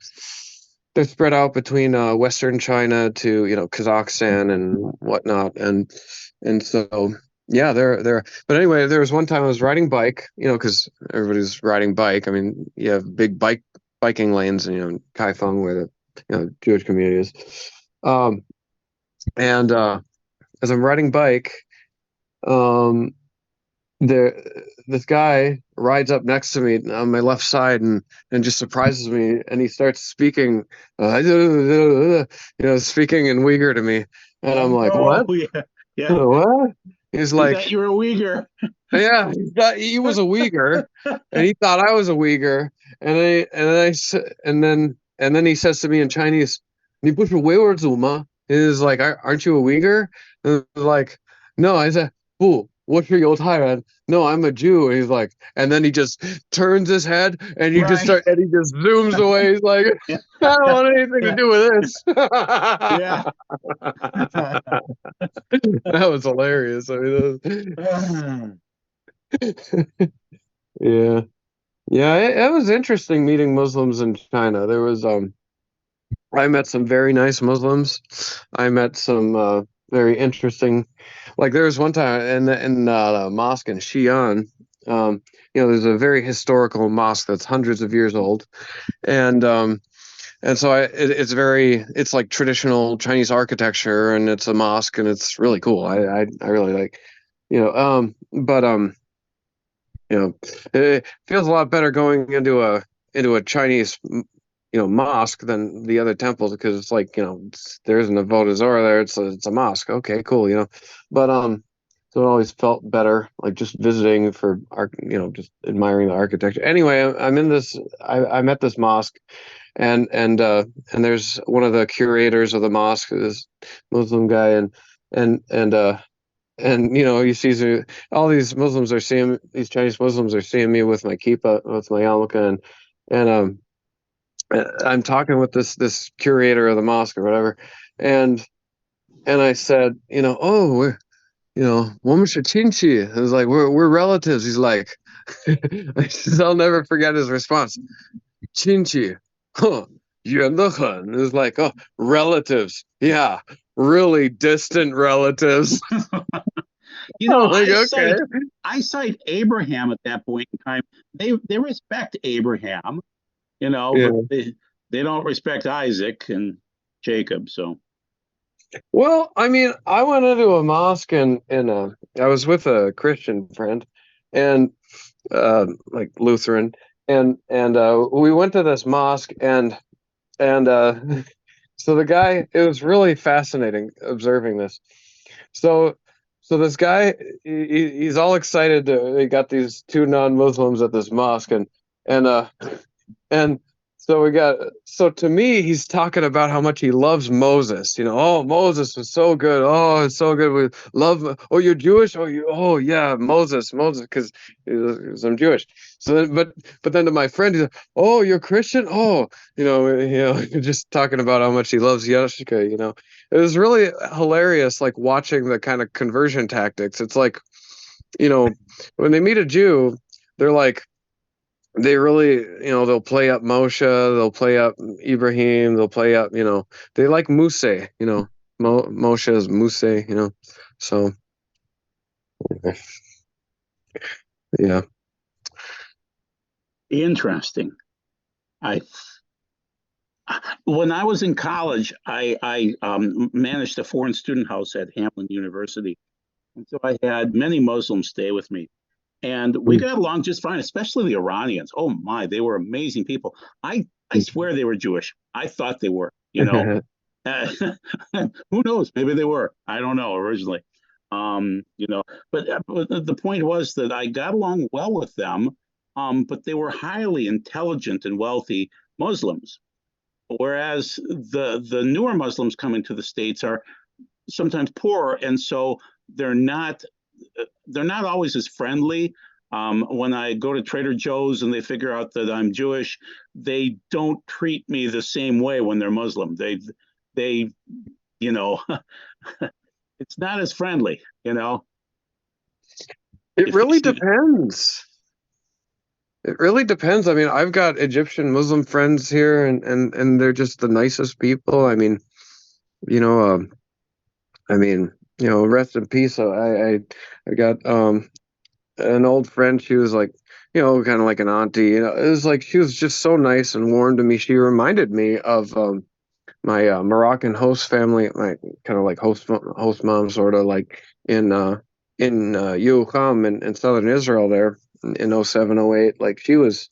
spread out between Western China to Kazakhstan and whatnot, and so they're. But anyway, there was one time I was riding bike, because everybody's riding bike. I mean, you have big biking lanes, and Kaifeng where the Jewish community is. And as I'm riding bike, this guy rides up next to me on my left side and just surprises me, and he starts speaking, speaking in Uyghur to me, and I'm like, what? Yeah. What? He's like, that you're a Uyghur. Yeah, he was a Uyghur, and he thought I was a Uyghur, and then he says to me in Chinese, "你不是维吾尔族吗?" He's like, "Aren't you a Uyghur?" And I was like, "No." I said, "不，我是犹太人." No, I'm a Jew. And he's like, and then he just turns his head and he just zooms away. He's like, I don't want anything to do with this. Yeah. That was hilarious. I mean, yeah. It was interesting meeting Muslims in China. There was I met some very nice Muslims. I met some very interesting, like there was one time in the mosque in Xi'an. There's a very historical mosque that's hundreds of years old, and so it's like traditional Chinese architecture, and it's a mosque, and it's really cool. I really like, but it feels a lot better going into a Chinese mosque than the other temples, because it's like there isn't a Avodah Zarah there. It's a mosque. Okay, cool. But so it always felt better, like just visiting for art, just admiring the architecture. Anyway, I'm in this. I met this mosque, and there's one of the curators of the mosque, this Muslim guy, and and you see all these Muslims are seeing, these Chinese Muslims are seeing me with my kippah, with my yarmulke, and I'm talking with this curator of the mosque or whatever, and I said, oh, we're, woman Chinchi. I was like, we're relatives. He's like, I'll never forget his response. Chinchi, huh? Yuan de Hun. It was like, oh, relatives. Yeah, really distant relatives. Like, okay. I cite Abraham at that point in time. They respect Abraham, but they don't respect Isaac and Jacob. So, well, I mean, I went into a mosque and I was with a Christian friend, and like Lutheran, and we went to this mosque, and so the guy, it was really fascinating observing this. So this guy, he's all excited. He got these two non-Muslims at this mosque, and so to me, he's talking about how much he loves Moses. Oh, Moses was so good. Oh, it's so good. We love. Oh, you're Jewish. Oh yeah, Moses, because I'm Jewish. So then, but then to my friend, he's like, oh, you're Christian. Oh, just talking about how much he loves Yashika. It was really hilarious, like watching the kind of conversion tactics. It's like, when they meet a Jew, they're like, they really, they'll play up Moshe, they'll play up Ibrahim, they'll play up, they like Muse, Moshe is Muse, so yeah. Interesting. When I was in college, I managed a foreign student house at Hamline University, and so I had many Muslims stay with me. And we got along just fine, especially the Iranians. Oh my, they were amazing people. I swear they were Jewish. I thought they were, Who knows? Maybe they were. I don't know originally. But the point was that I got along well with them, but they were highly intelligent and wealthy Muslims. Whereas the newer Muslims coming to the States are sometimes poorer, and so they're not always as friendly. When I go to Trader Joe's and they figure out that I'm Jewish, they don't treat me the same way when they're Muslim. They it's not as friendly, It really depends. It really depends. I mean, I've got Egyptian Muslim friends here, and they're just the nicest people. I mean, rest in peace. I got an old friend. She was like, kind of like an auntie. It was like she was just so nice and warm to me. She reminded me of my Moroccan host family, my kind of like host mom, sort of like in Yerucham in southern Israel there in 07, 08. Like she was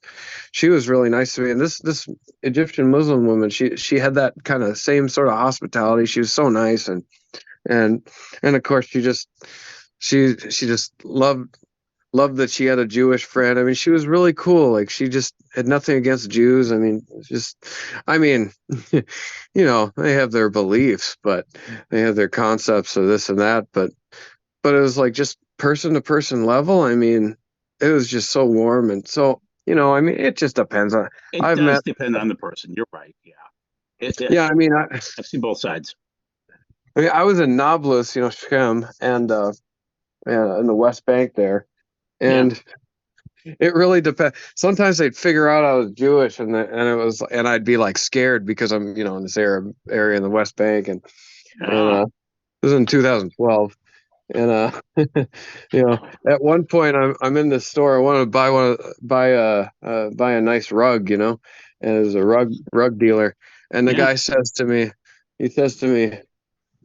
really nice to me. And this Egyptian Muslim woman, she had that kind of same sort of hospitality. She was so nice, and of course she just loved that she had a Jewish friend. I mean, she was really cool. Like she just had nothing against Jews. I mean, they have their beliefs, but they have their concepts of this and that. But it was like just person to person level. I mean, it was just so warm, and so, I mean, it just depends on. It does depend on the person. You're right. Yeah. Yeah. I mean, I've seen both sides. I mean, I was in Nablus, Shechem, and in the West Bank there. And it really depends. Sometimes they'd figure out I was Jewish, and I'd be like scared because I'm, in this Arab area in the West Bank, and it was in 2012, and at one point I'm in this store. I want to buy a nice rug, and there's a rug dealer, and the guy says to me,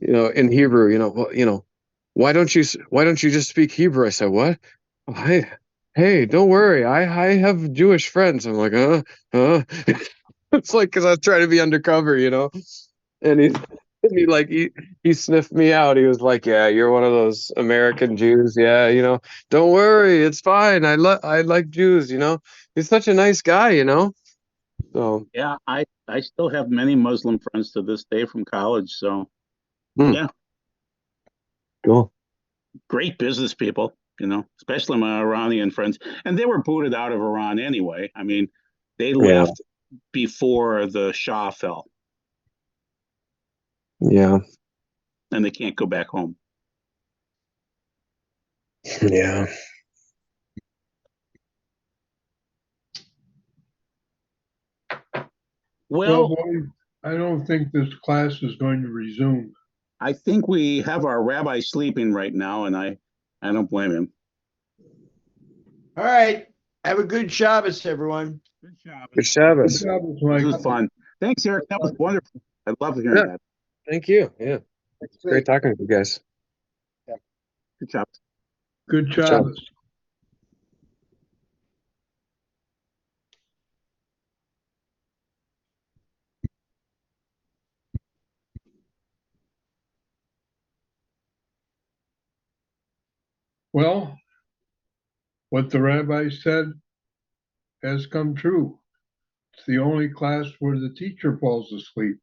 in Hebrew, why don't you just speak Hebrew? I said, what? Oh, hey, don't worry. I have Jewish friends. I'm like, It's like, because I was trying to be undercover, and he sniffed me out. He was like, yeah, you're one of those American Jews. Yeah, don't worry, it's fine. I like Jews. He's such a nice guy. So yeah, I still have many Muslim friends to this day from college. So yeah, cool. great business people, especially my Iranian friends. And they were booted out of Iran anyway. I mean, they left before the Shah fell. Yeah. And they can't go back home. Yeah. Well, boys, I don't think this class is going to resume. I think we have our rabbi sleeping right now, and I don't blame him. All right. Have a good Shabbos, everyone. Good job. Good Shabbos. Good Shabbos, This Mike. was fun. Thanks, Eric. That was wonderful. I love hearing that. Thank you. Yeah. Next Great week. talking to you guys. Good job. Good Shabbos. Well, what the rabbi said has come true. It's the only class where the teacher falls asleep.